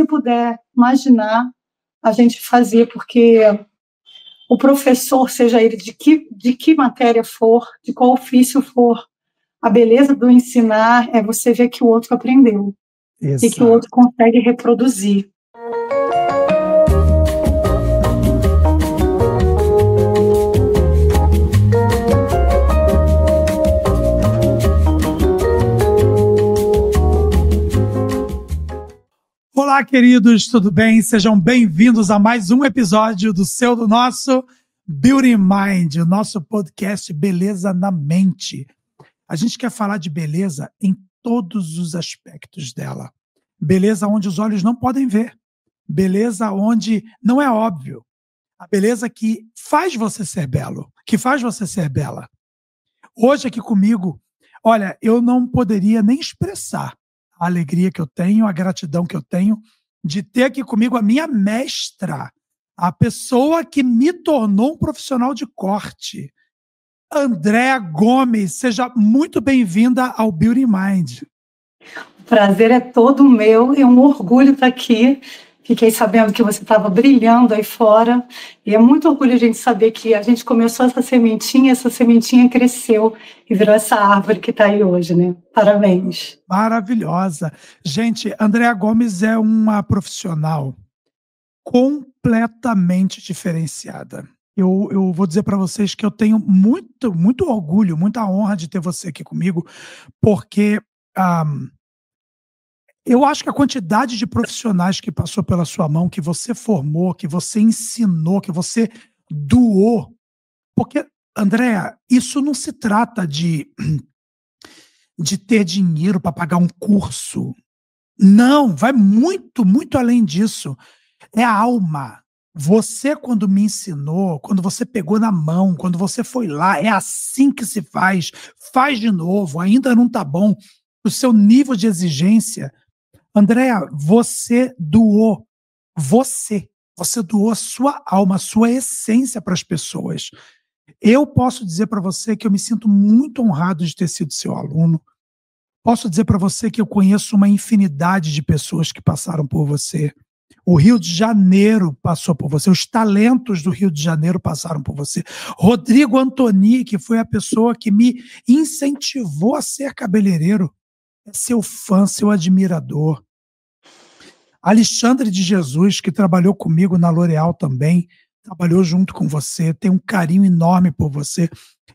se puder imaginar, a gente fazia, porque o professor, seja ele de que matéria for, de qual ofício for, a beleza do ensinar é você ver que o outro aprendeu. Exato. E que o outro consegue reproduzir. Olá, queridos, tudo bem? Sejam bem-vindos a mais um episódio do nosso Beauty Mind, o nosso podcast Beleza na Mente. A gente quer falar de beleza em todos os aspectos dela. Beleza onde os olhos não podem ver. Beleza onde não é óbvio. A beleza que faz você ser belo, que faz você ser bela. Hoje aqui comigo, olha, eu não poderia nem expressar a alegria que eu tenho, a gratidão que eu tenho de ter aqui comigo a minha mestra, a pessoa que me tornou um profissional de corte. Andréa Gomes, seja muito bem-vinda ao Beauty Mind. O prazer é todo meu, é um orgulho estar aqui. Fiquei sabendo que você estava brilhando aí fora, e é muito orgulho a gente saber que a gente começou essa sementinha cresceu e virou essa árvore que está aí hoje, né? Parabéns. Maravilhosa. Gente, Andréa Gomes é uma profissional completamente diferenciada. Eu vou dizer para vocês que eu tenho muito orgulho, muita honra de ter você aqui comigo, porque eu acho que a quantidade de profissionais que passou pela sua mão, que você formou, que você ensinou, que você doou, porque, Andréa, isso não se trata de ter dinheiro para pagar um curso. Não, vai muito além disso. É a alma. Você, quando me ensinou, quando você pegou na mão, quando você foi lá, é assim que se faz. Faz de novo, ainda não está bom. O seu nível de exigência. Andréa, você doou. Você doou a sua alma, a sua essência para as pessoas. Eu posso dizer para você que eu me sinto muito honrado de ter sido seu aluno. Posso dizer para você que eu conheço uma infinidade de pessoas que passaram por você. O Rio de Janeiro passou por você, os talentos do Rio de Janeiro passaram por você. Rodrigo Antoni, que foi a pessoa que me incentivou a ser cabeleireiro, é seu fã, seu admirador. Alexandre de Jesus, que trabalhou comigo na L'Oréal também, trabalhou junto com você, tem um carinho enorme por você.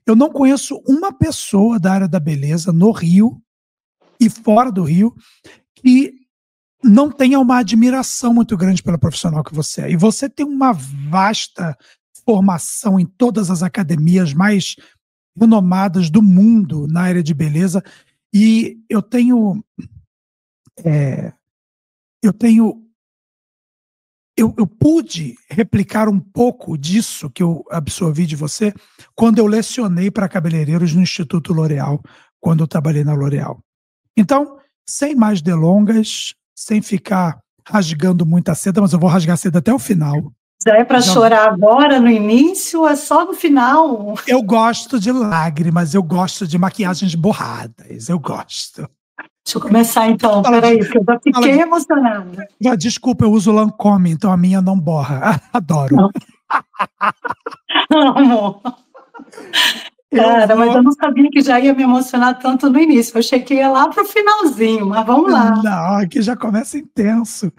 Eu não conheço uma pessoa da área da beleza no Rio e fora do Rio que não tenha uma admiração muito grande pela profissional que você é. E você tem uma vasta formação em todas as academias mais renomadas do mundo na área de beleza. E eu pude replicar um pouco disso que eu absorvi de você quando eu lecionei para cabeleireiros no Instituto L'Oréal, quando eu trabalhei na L'Oréal. Então, sem mais delongas, sem ficar rasgando muita seda, mas eu vou rasgar a seda até o final. Já é para chorar agora, no início, ou é só no final? Eu gosto de lágrimas, eu gosto de maquiagens borradas, eu gosto. Deixa eu começar então, peraí, porque eu já fiquei emocionada. Desculpa, eu uso Lancôme, então a minha não borra. Adoro. Não, amor. Cara, mas eu não sabia que já ia me emocionar tanto no início. Eu achei que ia lá pro finalzinho, mas vamos lá. Não, aqui já começa intenso.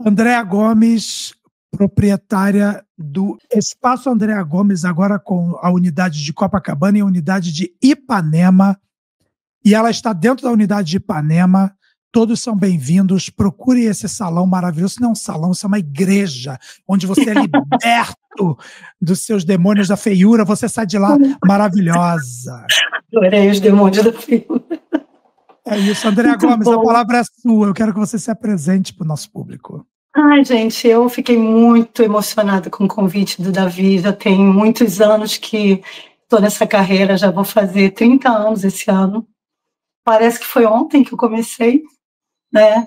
Andréa Gomes, proprietária do Espaço Andréa Gomes, agora com a unidade de Copacabana e a unidade de Ipanema. E ela está dentro da unidade de Ipanema. Todos são bem-vindos. Procure esse salão maravilhoso. Isso não é um salão, isso é uma igreja, onde você é liberto dos seus demônios da feiura. Você sai de lá maravilhosa. Adorei os demônios da feiura. É isso, Andréa Gomes, a palavra é sua. Eu quero que você se apresente para o nosso público. Ai, gente, eu fiquei muito emocionada com o convite do Davi. Já tem muitos anos que estou nessa carreira, já vou fazer 30 anos esse ano. Parece que foi ontem que eu comecei, né?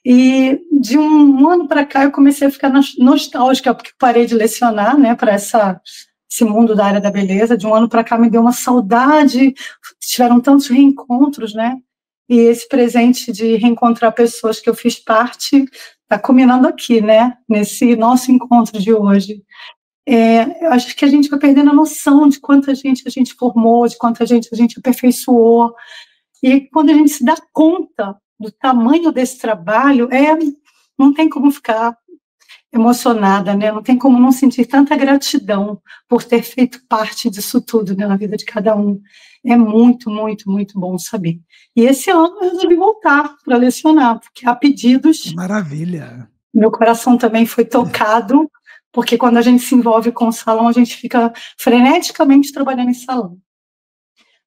E de um ano para cá eu comecei a ficar nostálgica, porque parei de lecionar, né, para esse mundo da área da beleza. De um ano para cá me deu uma saudade, tiveram tantos reencontros, né? E esse presente de reencontrar pessoas que eu fiz parte está culminando aqui, né? Nesse nosso encontro de hoje. Eu acho que a gente vai perdendo a noção de quanta gente a gente formou, de quanta gente a gente aperfeiçoou. E quando a gente se dá conta do tamanho desse trabalho, não tem como ficar emocionada, né? Não tem como não sentir tanta gratidão por ter feito parte disso tudo, né, na vida de cada um. É muito, muito, muito bom saber. E esse ano eu resolvi voltar para lecionar, porque há pedidos. Maravilha! Meu coração também foi tocado, porque quando a gente se envolve com o salão, a gente fica freneticamente trabalhando em salão.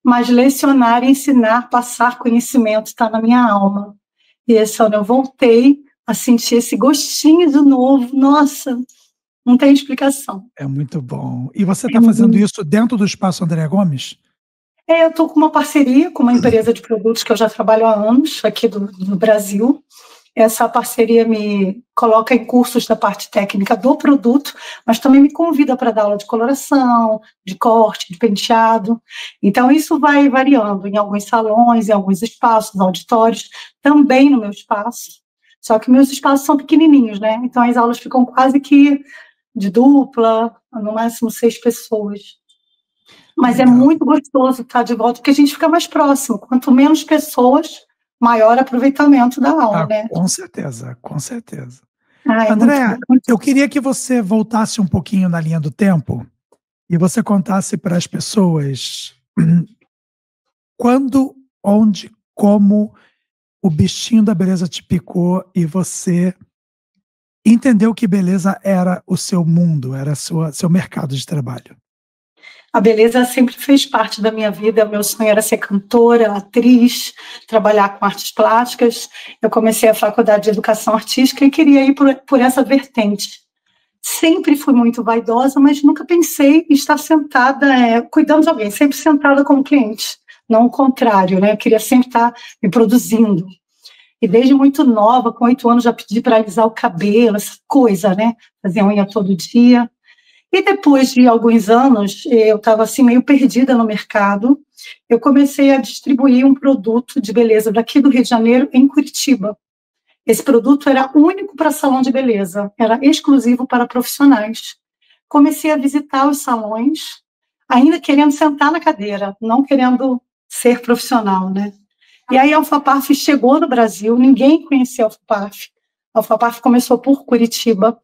Mas lecionar, ensinar, passar conhecimento está na minha alma. E esse ano eu voltei a sentir esse gostinho de novo. Nossa, não tem explicação. É muito bom. E você está fazendo isso dentro do Espaço Andréa Gomes? Eu estou com uma parceria com uma empresa de produtos que eu já trabalho há anos, aqui do Brasil. Essa parceria me coloca em cursos da parte técnica do produto, mas também me convida para dar aula de coloração, de corte, de penteado. Então, isso vai variando em alguns salões, em alguns espaços, auditórios, também no meu espaço. Só que meus espaços são pequenininhos, né? Então, as aulas ficam quase que de dupla, no máximo 6 pessoas. Mas legal. É muito gostoso estar de volta, porque a gente fica mais próximo. Quanto menos pessoas, maior aproveitamento da aula, né? Com certeza, com certeza. Andréa, eu queria que você voltasse um pouquinho na linha do tempo e você contasse para as pessoas quando, onde, como o bichinho da beleza te picou e você entendeu que beleza era o seu mundo, era seu mercado de trabalho. A beleza sempre fez parte da minha vida. Meu sonho era ser cantora, atriz, trabalhar com artes plásticas. Eu comecei a faculdade de educação artística e queria ir por essa vertente. Sempre fui muito vaidosa, mas nunca pensei em estar sentada, cuidando de alguém, sempre sentada como cliente, não o contrário, né? Eu queria sempre estar me produzindo. E desde muito nova, com 8 anos, já pedi para alisar o cabelo, essa coisa, né? Fazia unha todo dia. E depois de alguns anos, eu estava assim meio perdida no mercado, eu comecei a distribuir um produto de beleza daqui do Rio de Janeiro em Curitiba. Esse produto era único para salão de beleza, era exclusivo para profissionais. Comecei a visitar os salões, ainda querendo sentar na cadeira, não querendo ser profissional, né? E aí a Alfapaf chegou no Brasil, ninguém conhecia a Alfapaf. A Alfapaf começou por Curitiba.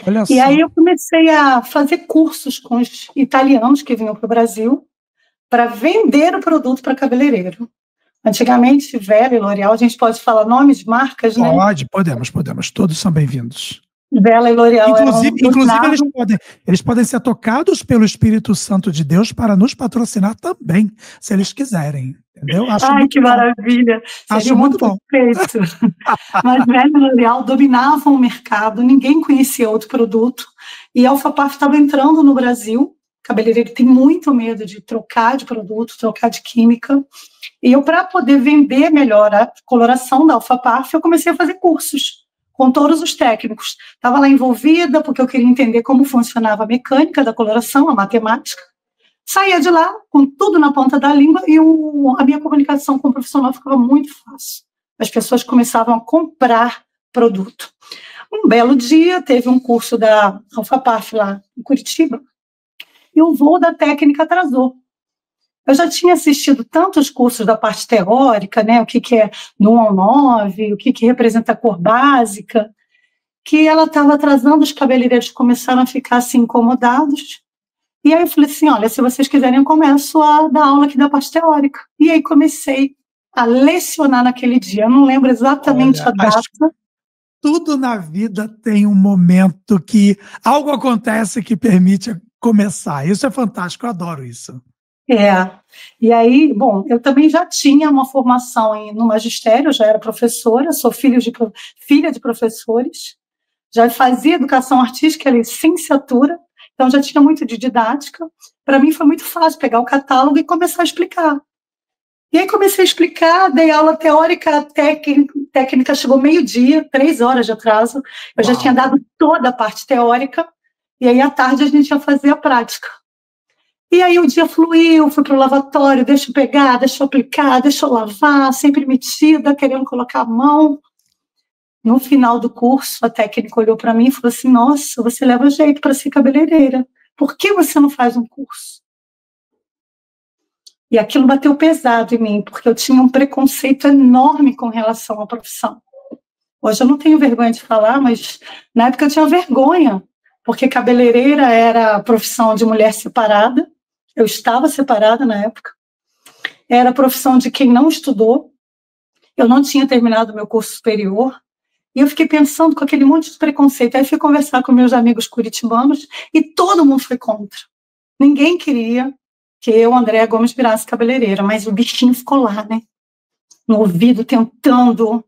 Olha só. E aí eu comecei a fazer cursos com os italianos que vinham para o Brasil para vender o produto para cabeleireiro. Antigamente, Vela e L'Oréal, a gente pode falar nomes de marcas, né? Podemos. Todos são bem-vindos. Vela e L'Oréal inclusive eles podem ser tocados pelo Espírito Santo de Deus para nos patrocinar também, se eles quiserem. Entendeu? Ai, que maravilha! Acho muito bom. Mas Vela e L'Oréal dominavam o mercado, ninguém conhecia outro produto, e a Alfapaf estava entrando no Brasil. O cabeleireiro tem muito medo de trocar de produto, trocar de química, e eu, para poder vender melhor a coloração da Alfapaf, eu comecei a fazer cursos com todos os técnicos. Estava lá envolvida, porque eu queria entender como funcionava a mecânica da coloração, a matemática. Saía de lá com tudo na ponta da língua e a minha comunicação com o profissional ficava muito fácil. As pessoas começavam a comprar produto. Um belo dia, teve um curso da Alfapaf lá em Curitiba e o voo da técnica atrasou. Eu já tinha assistido tantos cursos da parte teórica, né, o que é do 1 ao 9, o que representa a cor básica, que ela estava atrasando, os cabeleireiros começaram a ficar assim incomodados. E aí eu falei assim, olha, se vocês quiserem, eu começo a dar aula aqui da parte teórica. E aí comecei a lecionar naquele dia. Eu não lembro exatamente a data. Tudo na vida tem um momento que algo acontece que permite começar. Isso é fantástico, eu adoro isso. E aí, bom, eu também já tinha uma formação no magistério, já era professora, sou filha de professores, já fazia educação artística, licenciatura, então já tinha muito de didática. Para mim foi muito fácil pegar o catálogo e começar a explicar. E aí comecei a explicar, dei aula teórica, técnica chegou meio-dia, 3 horas de atraso, eu já tinha dado toda a parte teórica, e aí à tarde a gente ia fazer a prática. E aí o dia fluiu, fui para o lavatório, deixa eu pegar, deixa eu aplicar, deixa eu lavar, sempre metida, querendo colocar a mão. No final do curso, a técnica olhou para mim e falou assim: nossa, você leva jeito para ser cabeleireira. Por que você não faz um curso? E aquilo bateu pesado em mim, porque eu tinha um preconceito enorme com relação à profissão. Hoje eu não tenho vergonha de falar, mas na época eu tinha vergonha, porque cabeleireira era a profissão de mulher separada. Eu estava separada na época. Era a profissão de quem não estudou. Eu não tinha terminado meu curso superior. E eu fiquei pensando com aquele monte de preconceito. Aí fui conversar com meus amigos curitibanos e todo mundo foi contra. Ninguém queria que eu, Andréa Gomes, virasse cabeleireira, mas o bichinho ficou lá, né? No ouvido, tentando.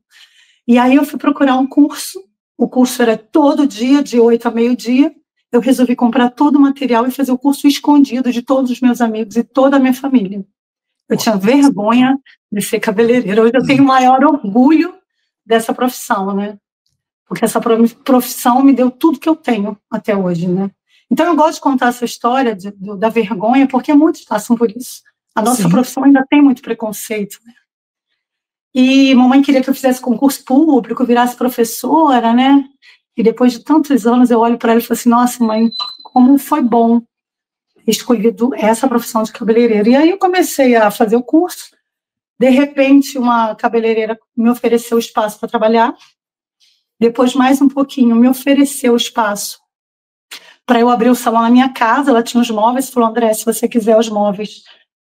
E aí eu fui procurar um curso. O curso era todo dia, de 8 a meio-dia. Eu resolvi comprar todo o material e fazer o curso escondido de todos os meus amigos e toda a minha família. Eu tinha vergonha de ser cabeleireira. Hoje eu tenho o maior orgulho dessa profissão, né? Porque essa profissão me deu tudo que eu tenho até hoje, né? Então eu gosto de contar essa história da vergonha, porque muitos passam por isso. A nossa profissão ainda tem muito preconceito, né? E mamãe queria que eu fizesse concurso público, virasse professora, né? E depois de tantos anos eu olho para ela e falo assim: nossa, mãe, como foi bom ter escolhido essa profissão de cabeleireira. E aí eu comecei a fazer o curso. De repente, uma cabeleireira me ofereceu espaço para trabalhar. Depois, mais um pouquinho, me ofereceu espaço para eu abrir o salão na minha casa. Ela tinha os móveis, falou: André, se você quiser os móveis,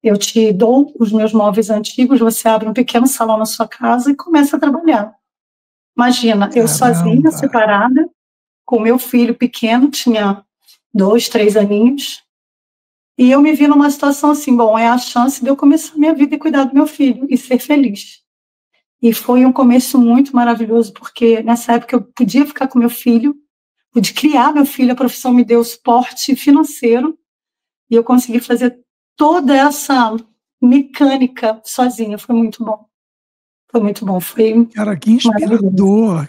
eu te dou os meus móveis antigos, você abre um pequeno salão na sua casa e começa a trabalhar. Imagina, eu sozinha, separada, com meu filho pequeno, tinha 2, 3 aninhos, e eu me vi numa situação assim: bom, é a chance de eu começar a minha vida e cuidar do meu filho e ser feliz. E foi um começo muito maravilhoso, porque nessa época eu podia ficar com meu filho, pude criar meu filho, a profissão me deu suporte financeiro, e eu consegui fazer toda essa mecânica sozinha. Foi muito bom. Foi muito bom. Cara, que inspirador,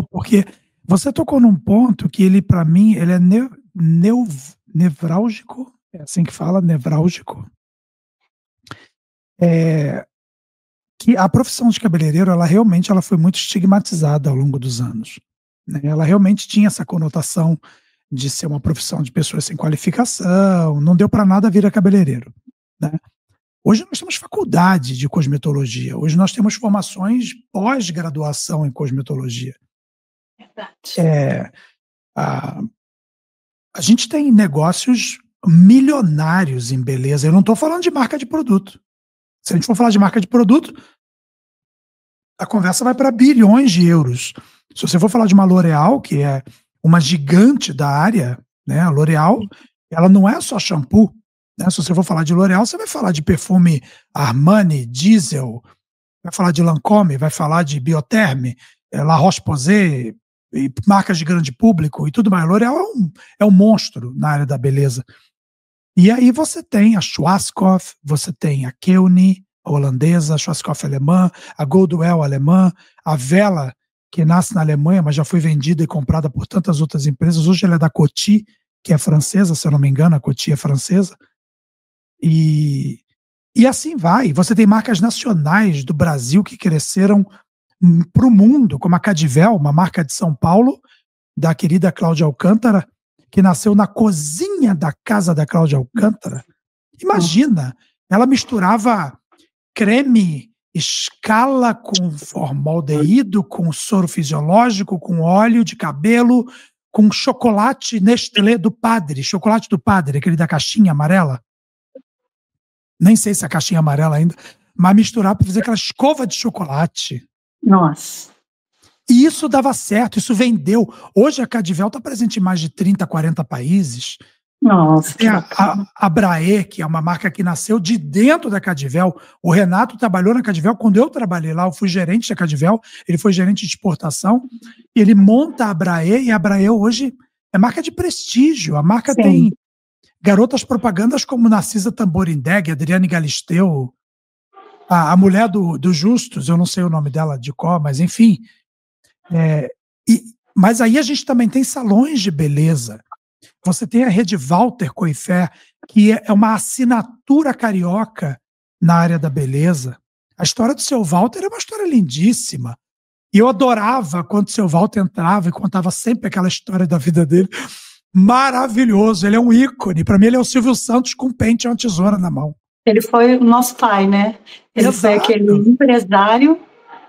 porque você tocou num ponto que ele, para mim, ele é nevrálgico, é assim que fala, nevrálgico. Que a profissão de cabeleireiro, ela realmente foi muito estigmatizada ao longo dos anos, né? Ela realmente tinha essa conotação de ser uma profissão de pessoas sem qualificação, não deu para nada virar cabeleireiro, né? Hoje nós temos faculdade de cosmetologia, hoje nós temos formações pós-graduação em cosmetologia. Verdade. A gente tem negócios milionários em beleza. Eu não estou falando de marca de produto. Se a gente for falar de marca de produto, a conversa vai para bilhões de euros. Se você for falar de uma L'Oréal, que é uma gigante da área, né? A L'Oréal, ela não é só shampoo, né? Se você for falar de L'Oréal, você vai falar de perfume Armani, Diesel, vai falar de Lancôme, vai falar de Bioterme, La Roche-Posay, e marcas de grande público e tudo mais. A L'Oréal é um monstro na área da beleza. E aí você tem a Schwarzkopf, você tem a Keune, a holandesa, a Schwarzkopf alemã, a Goldwell alemã, a Wella, que nasce na Alemanha, mas já foi vendida e comprada por tantas outras empresas. Hoje ela é da Coty, que é francesa, se eu não me engano, a Coty é francesa. E assim vai. Você tem marcas nacionais do Brasil que cresceram para o mundo, como a Cadivel, uma marca de São Paulo, da querida Cláudia Alcântara, que nasceu na cozinha da casa da Cláudia Alcântara. Imagina, ela misturava creme Scala com formaldeído, com soro fisiológico, com óleo de cabelo, com chocolate Nestlé do Padre, chocolate do Padre, aquele da caixinha amarela. Nem sei se é a caixinha amarela ainda, mas misturar para fazer aquela escova de chocolate. Nossa. E isso dava certo, isso vendeu. Hoje a Cadivel está presente em mais de 30, 40 países. Nossa, tem a Braê, que é uma marca que nasceu de dentro da Cadivel. O Renato trabalhou na Cadivel. Quando eu trabalhei lá, eu fui gerente da Cadivel, ele foi gerente de exportação, e ele monta a Braê, e a Braê hoje é marca de prestígio. A marca Sim. tem garotas propagandas como Narcisa Tamborindeg, Adriane Galisteu, a mulher do Justus, eu não sei o nome dela de cor, mas enfim. Mas aí a gente também tem salões de beleza. Você tem a rede Walter Coifé, que é uma assinatura carioca na área da beleza. A história do seu Walter é uma história lindíssima. E eu adorava quando o seu Walter entrava e contava sempre aquela história da vida dele. Maravilhoso, ele é um ícone. Para mim, ele é o Silvio Santos com um pente e uma tesoura na mão. Ele foi o nosso pai, né? Ele foi Exato. aquele empresário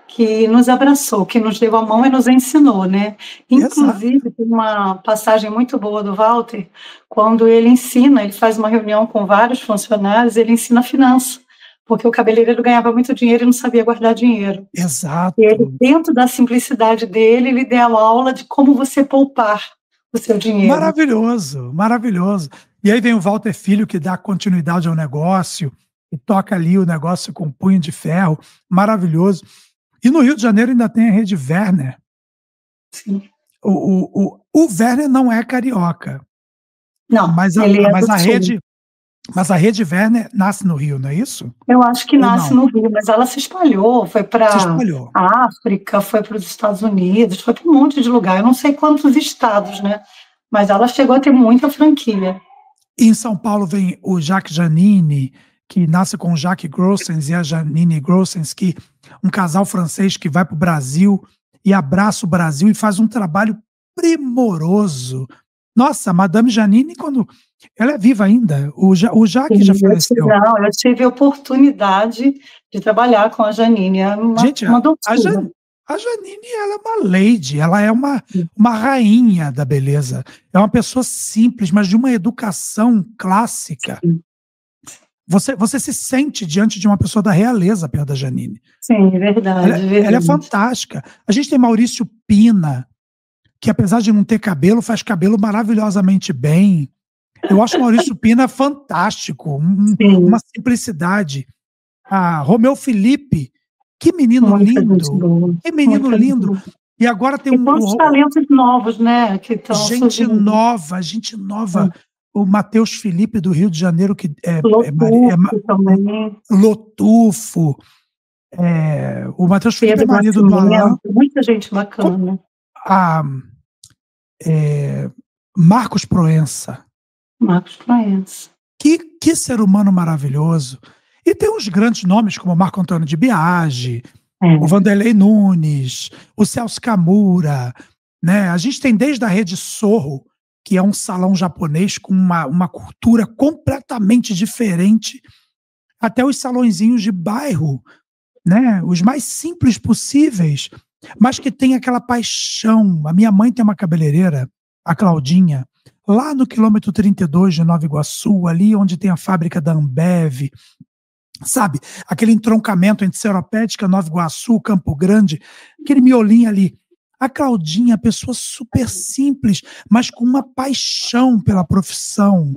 que nos abraçou, que nos deu a mão e nos ensinou, né? Inclusive, tem uma passagem muito boa do Walter, quando ele ensina, ele faz uma reunião com vários funcionários, ele ensina finanças, porque o cabeleireiro ganhava muito dinheiro e não sabia guardar dinheiro. Exato. E ele, dentro da simplicidade dele, ele deu a aula de como você poupar o seu dinheiro. Maravilhoso, maravilhoso. E aí vem o Walter Filho, que dá continuidade ao negócio, e toca ali o negócio com um punho de ferro. Maravilhoso. E no Rio de Janeiro ainda tem a Rede Werner. Sim. O Werner não é carioca. Não, mas a Rede Werner nasce no Rio, não é isso? Eu acho que nasce no Rio, mas ela se espalhou, foi para a África, foi para os Estados Unidos, foi para um monte de lugar. Eu não sei quantos estados, né? Mas ela chegou a ter muita franquia. E em São Paulo vem o Jacques Janine, que nasce com o Jacques Grossens e a Janine Grossens, que um casal francês que vai para o Brasil e abraça o Brasil e faz um trabalho primoroso. Nossa, Madame Janine, quando ela é viva ainda, o Jacques já faleceu. Eu tive a oportunidade de trabalhar com a Janine. Gente, a Janine, ela é uma lady, ela é uma rainha da beleza. É uma pessoa simples, mas de uma educação clássica. Sim. Você se sente diante de uma pessoa da realeza perto da Janine. Sim, é verdade. Ela é fantástica. A gente tem Maurício Pina, que apesar de não ter cabelo, faz cabelo maravilhosamente bem. Eu acho o Maurício Pina fantástico, uma simplicidade. Romeu Felipe, que menino lindo, que menino lindo. E agora tem quantos talentos novos, né? Que gente nova. O Matheus Felipe, do Rio de Janeiro, que Lotufo. O Matheus Felipe é marido do Alain. Muita gente bacana. Marcos Proença. Marcos Proença. Que ser humano maravilhoso. E tem uns grandes nomes, como o Marco Antônio de Biagi, o Vanderlei Nunes, o Celso Camura, né? A gente tem desde a Rede Sorro, que é um salão japonês com uma cultura completamente diferente, até os salõezinhos de bairro, né? Os mais simples possíveis, mas que tem aquela paixão. A minha mãe tem uma cabeleireira, a Claudinha, lá no quilômetro 32 de Nova Iguaçu, ali onde tem a fábrica da Ambev, sabe? Aquele entroncamento entre Seropédica, Nova Iguaçu, Campo Grande, aquele miolinho ali. A Claudinha, pessoa super simples, mas com uma paixão pela profissão,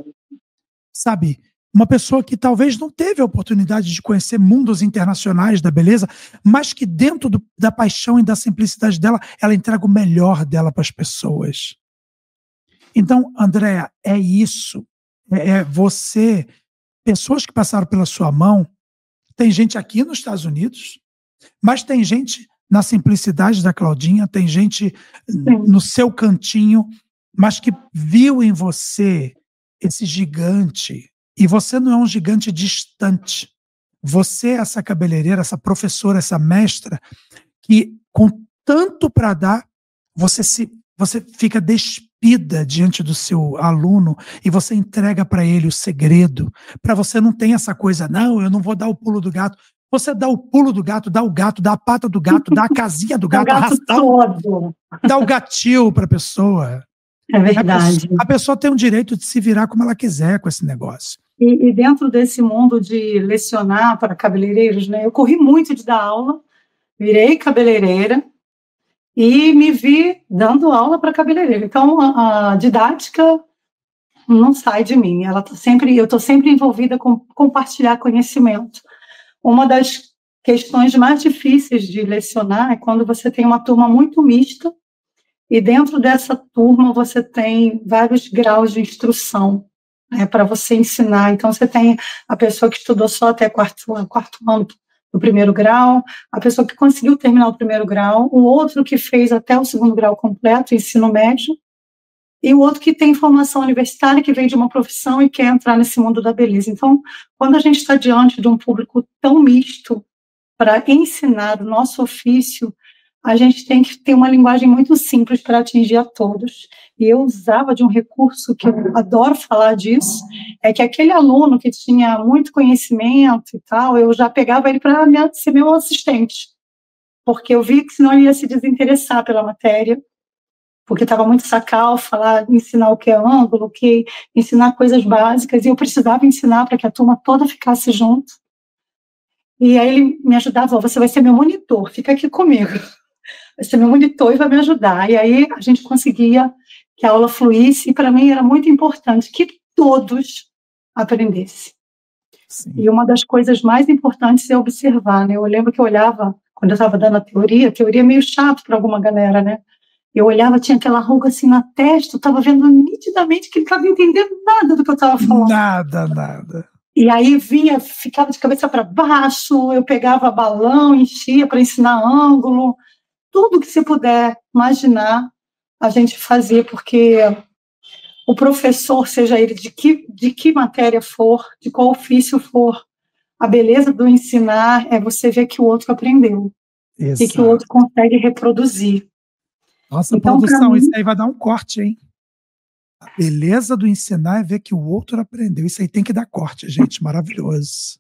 sabe? Uma pessoa que talvez não teve a oportunidade de conhecer mundos internacionais da beleza, mas que dentro da paixão e da simplicidade dela, ela entrega o melhor dela para as pessoas. Então, Andréa, é isso. Você, pessoas que passaram pela sua mão, tem gente aqui nos Estados Unidos, mas tem gente na simplicidade da Claudinha, tem gente no seu cantinho, mas que viu em você esse gigante. E você não é um gigante distante. Você é essa cabeleireira, essa professora, essa mestra, que com tanto para dar, você fica despida diante do seu aluno e você entrega para ele o segredo. Para você não tem essa coisa, não, eu não vou dar o pulo do gato. Você dá o pulo do gato, dá o gato, dá a pata do gato, dá a casinha do gato, arrastão, dá o gatil para a pessoa. É verdade. A pessoa tem o direito de se virar como ela quiser com esse negócio. E dentro desse mundo de lecionar para cabeleireiros, né, eu corri muito de dar aula, virei cabeleireira e me vi dando aula para cabeleireiro. Então, a didática não sai de mim. Eu estou sempre envolvida com compartilhar conhecimento. Uma das questões mais difíceis de lecionar é quando você tem uma turma muito mista e dentro dessa turma você tem vários graus de instrução, né, para você ensinar. Então, você tem a pessoa que estudou só até quarto ano do primeiro grau, a pessoa que conseguiu terminar o primeiro grau, o outro que fez até o segundo grau completo, ensino médio, e o outro que tem formação universitária, que veio de uma profissão e quer entrar nesse mundo da beleza. Então, quando a gente está diante de um público tão misto para ensinar o nosso ofício, a gente tem que ter uma linguagem muito simples para atingir a todos. E eu usava de um recurso que eu adoro falar disso, é que aquele aluno que tinha muito conhecimento e tal, eu já pegava ele para ser meu assistente, porque eu vi que senão ele ia se desinteressar pela matéria, porque estava muito sacal ensinar o que é ângulo, ensinar coisas básicas, e eu precisava ensinar para que a turma toda ficasse junto. E aí ele me ajudava, você vai ser meu monitor, fica aqui comigo. Vai ser meu monitor e vai me ajudar. E aí a gente conseguia que a aula fluísse, e para mim era muito importante que todos aprendessem. Sim. E uma das coisas mais importantes é observar, né? Eu lembro que eu olhava, quando eu estava dando a teoria é meio chato para alguma galera, né? Eu olhava, tinha aquela ruga assim na testa, eu estava vendo nitidamente que ele não estava entendendo nada do que eu estava falando. Nada. E aí ficava de cabeça para baixo, eu pegava balão, enchia para ensinar ângulo, tudo que se puder imaginar, a gente fazia, porque o professor, seja ele de que matéria for, de qual ofício for, a beleza do ensinar é você ver que o outro aprendeu. Exato. E que o outro consegue reproduzir. Nossa, então, produção, isso aí vai dar um corte, hein? A beleza do ensinar é ver que o outro aprendeu. Isso aí tem que dar corte, gente. Maravilhoso.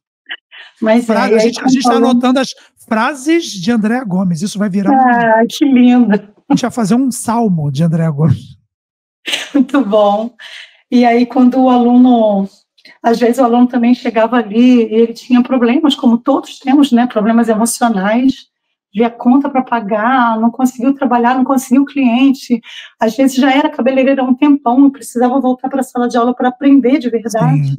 Mas a gente está anotando as frases de Andréa Gomes. Isso vai virar que lindo. A gente vai fazer um salmo de Andréa Gomes. Muito bom. E aí, quando o aluno... Às vezes o aluno também chegava ali e ele tinha problemas, como todos temos, né? Problemas emocionais, via conta para pagar, não conseguiu trabalhar, não conseguiu cliente. Às vezes já era cabeleireiro há um tempão, precisava voltar para a sala de aula para aprender de verdade. Sim.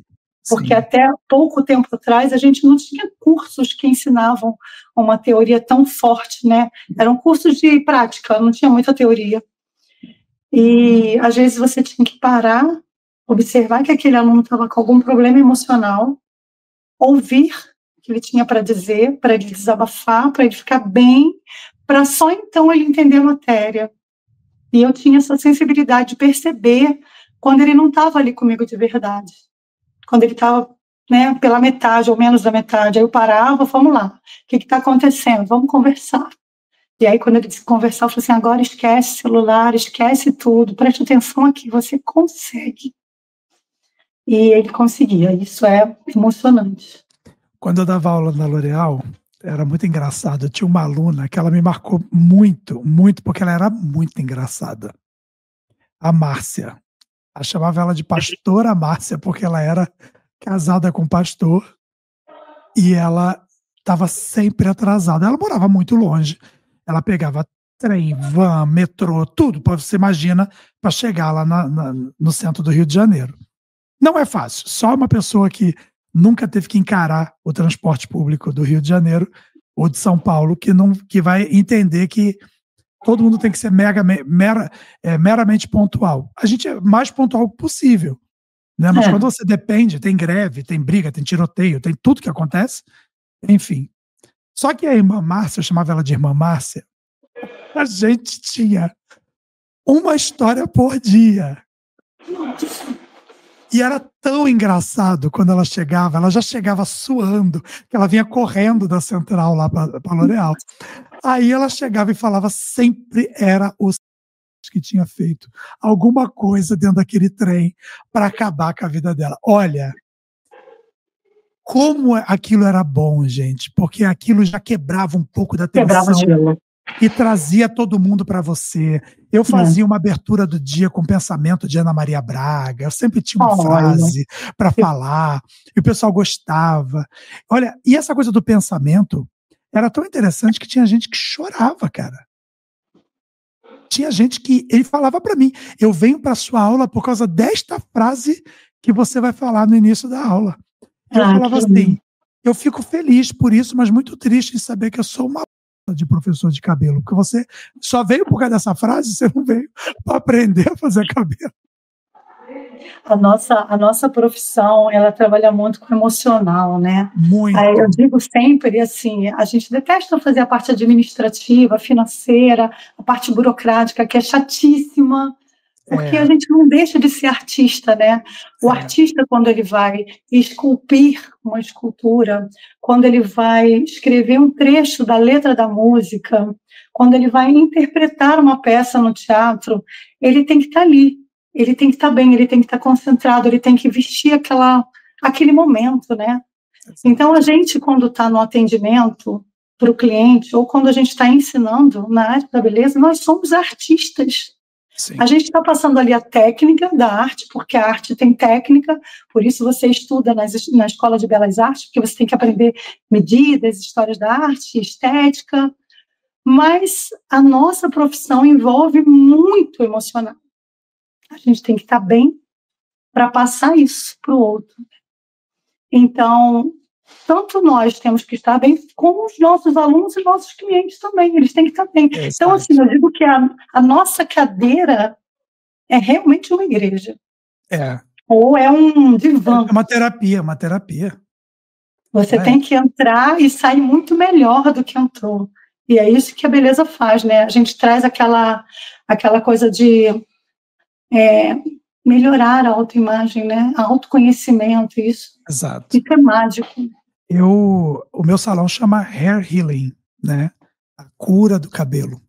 Porque até pouco tempo atrás a gente não tinha cursos que ensinavam uma teoria tão forte, né? Eram cursos de prática, não tinha muita teoria. E às vezes você tinha que parar, observar que aquele aluno estava com algum problema emocional, ouvir o que ele tinha para dizer, para ele desabafar, para ele ficar bem, para só então ele entender a matéria. E eu tinha essa sensibilidade de perceber quando ele não estava ali comigo de verdade. Quando ele estava, né, pela metade ou menos da metade, aí eu parava, vamos lá, o que está acontecendo? Vamos conversar. E aí, quando ele disse conversar, eu falei assim, agora esquece celular, esquece tudo, preste atenção aqui, você consegue. E ele conseguia, isso é emocionante. Quando eu dava aula na L'Oréal, era muito engraçado. Eu tinha uma aluna que ela me marcou muito, porque ela era muito engraçada. A Márcia. Eu chamava ela de Pastora Márcia, porque ela era casada com um pastor e ela estava sempre atrasada. Ela morava muito longe. Ela pegava trem, van, metrô, tudo, você imagina, para chegar lá no centro do Rio de Janeiro. Não é fácil. Só uma pessoa que nunca teve que encarar o transporte público do Rio de Janeiro ou de São Paulo que vai entender que todo mundo tem que ser meramente pontual. A gente é mais pontual possível, né? Mas quando você depende, tem greve, tem briga, tem tiroteio, tem tudo que acontece, enfim. Só que a irmã Márcia, eu chamava ela de irmã Márcia, a gente tinha uma história por dia. E era tão engraçado quando ela já chegava suando, que ela vinha correndo da central lá para L'Oréal. Aí ela chegava e falava, sempre era o que tinha feito alguma coisa dentro daquele trem para acabar com a vida dela. Olha, como aquilo era bom, gente, porque aquilo já quebrava um pouco da tensão e trazia todo mundo para você. Eu fazia uma abertura do dia com pensamento de Ana Maria Braga, eu sempre tinha uma frase para falar, e o pessoal gostava. Olha, e essa coisa do pensamento era tão interessante que tinha gente que chorava, cara. Tinha gente que, ele falava para mim, eu venho para sua aula por causa desta frase que você vai falar no início da aula. E eu falava assim, eu fico feliz por isso, mas muito triste em saber que eu sou uma de professor de cabelo, porque você só veio por causa dessa frase, você não veio para aprender a fazer cabelo. A nossa profissão, ela trabalha muito com o emocional, né? Muito. Eu digo sempre, assim, a gente detesta fazer a parte administrativa, financeira, a parte burocrática, que é chatíssima, Porque a gente não deixa de ser artista, né? O artista, quando ele vai esculpir uma escultura, quando ele vai escrever um trecho da letra da música, quando ele vai interpretar uma peça no teatro, ele tem que estar ali, ele tem que estar bem, ele tem que estar concentrado, ele tem que vestir aquele momento, né? Então, a gente, quando está no atendimento para o cliente, ou quando a gente está ensinando na área da beleza, nós somos artistas. Sim. A gente está passando ali a técnica da arte, porque a arte tem técnica, por isso você estuda na Escola de Belas Artes, porque você tem que aprender medidas, histórias da arte, estética, mas a nossa profissão envolve muito emocional. A gente tem que estar bem para passar isso para o outro. Então, tanto nós temos que estar bem, como os nossos alunos e nossos clientes também, eles têm que estar bem. Então, assim, eu digo que a nossa cadeira é realmente uma igreja. Ou é um divã. É uma terapia. Você tem que entrar e sair muito melhor do que entrou. E é isso que a beleza faz, né? A gente traz aquela coisa de melhorar a autoimagem, né? Autoconhecimento, isso. Exato. Isso é mágico. O meu salão chama Hair Healing, né? A cura do cabelo.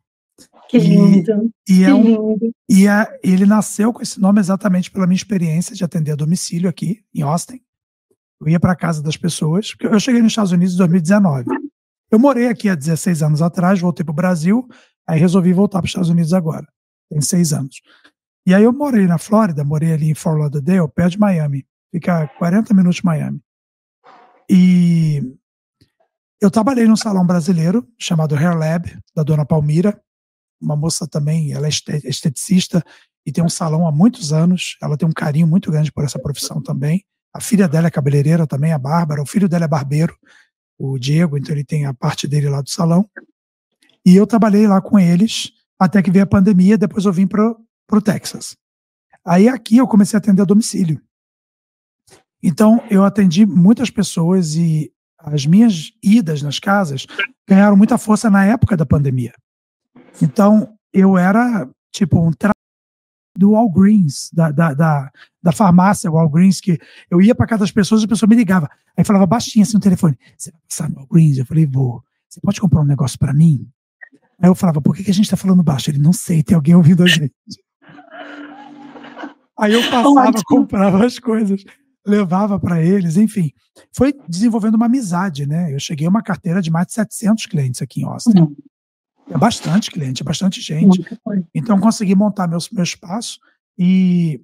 Que lindo. Ele nasceu com esse nome exatamente pela minha experiência de atender a domicílio aqui em Austin. Eu ia para a casa das pessoas, porque eu cheguei nos Estados Unidos em 2019. Eu morei aqui há 16 anos atrás, voltei para o Brasil, aí resolvi voltar para os Estados Unidos agora. Tem 6 anos. E aí eu morei na Flórida, morei ali em Fort Lauderdale, perto de Miami. Fica 40 minutos de Miami. E eu trabalhei num salão brasileiro chamado Hair Lab, da dona Palmira, uma moça também, ela é esteticista e tem um salão há muitos anos, ela tem um carinho muito grande por essa profissão também. A filha dela é cabeleireira também, a Bárbara, o filho dela é barbeiro, o Diego, então ele tem a parte dele lá do salão. E eu trabalhei lá com eles até que veio a pandemia, depois eu vim pro Texas. Aí aqui eu comecei a atender a domicílio. Então eu atendi muitas pessoas e as minhas idas nas casas ganharam muita força na época da pandemia. Então eu era tipo um do Walgreens, da farmácia Walgreens, que eu ia para casa das pessoas e a pessoa me ligava. Aí falava baixinho assim no telefone: você vai passar no Walgreens? Eu falei: vou. Você pode comprar um negócio para mim? Aí eu falava: por que a gente está falando baixo? Ele: não sei, tem alguém ouvindo a gente. Aí eu passava, comprava as coisas, levava para eles, enfim. Foi desenvolvendo uma amizade, né? Eu cheguei a uma carteira de mais de 700 clientes aqui em Austin. É bastante cliente, é bastante gente. Então consegui montar meu espaço e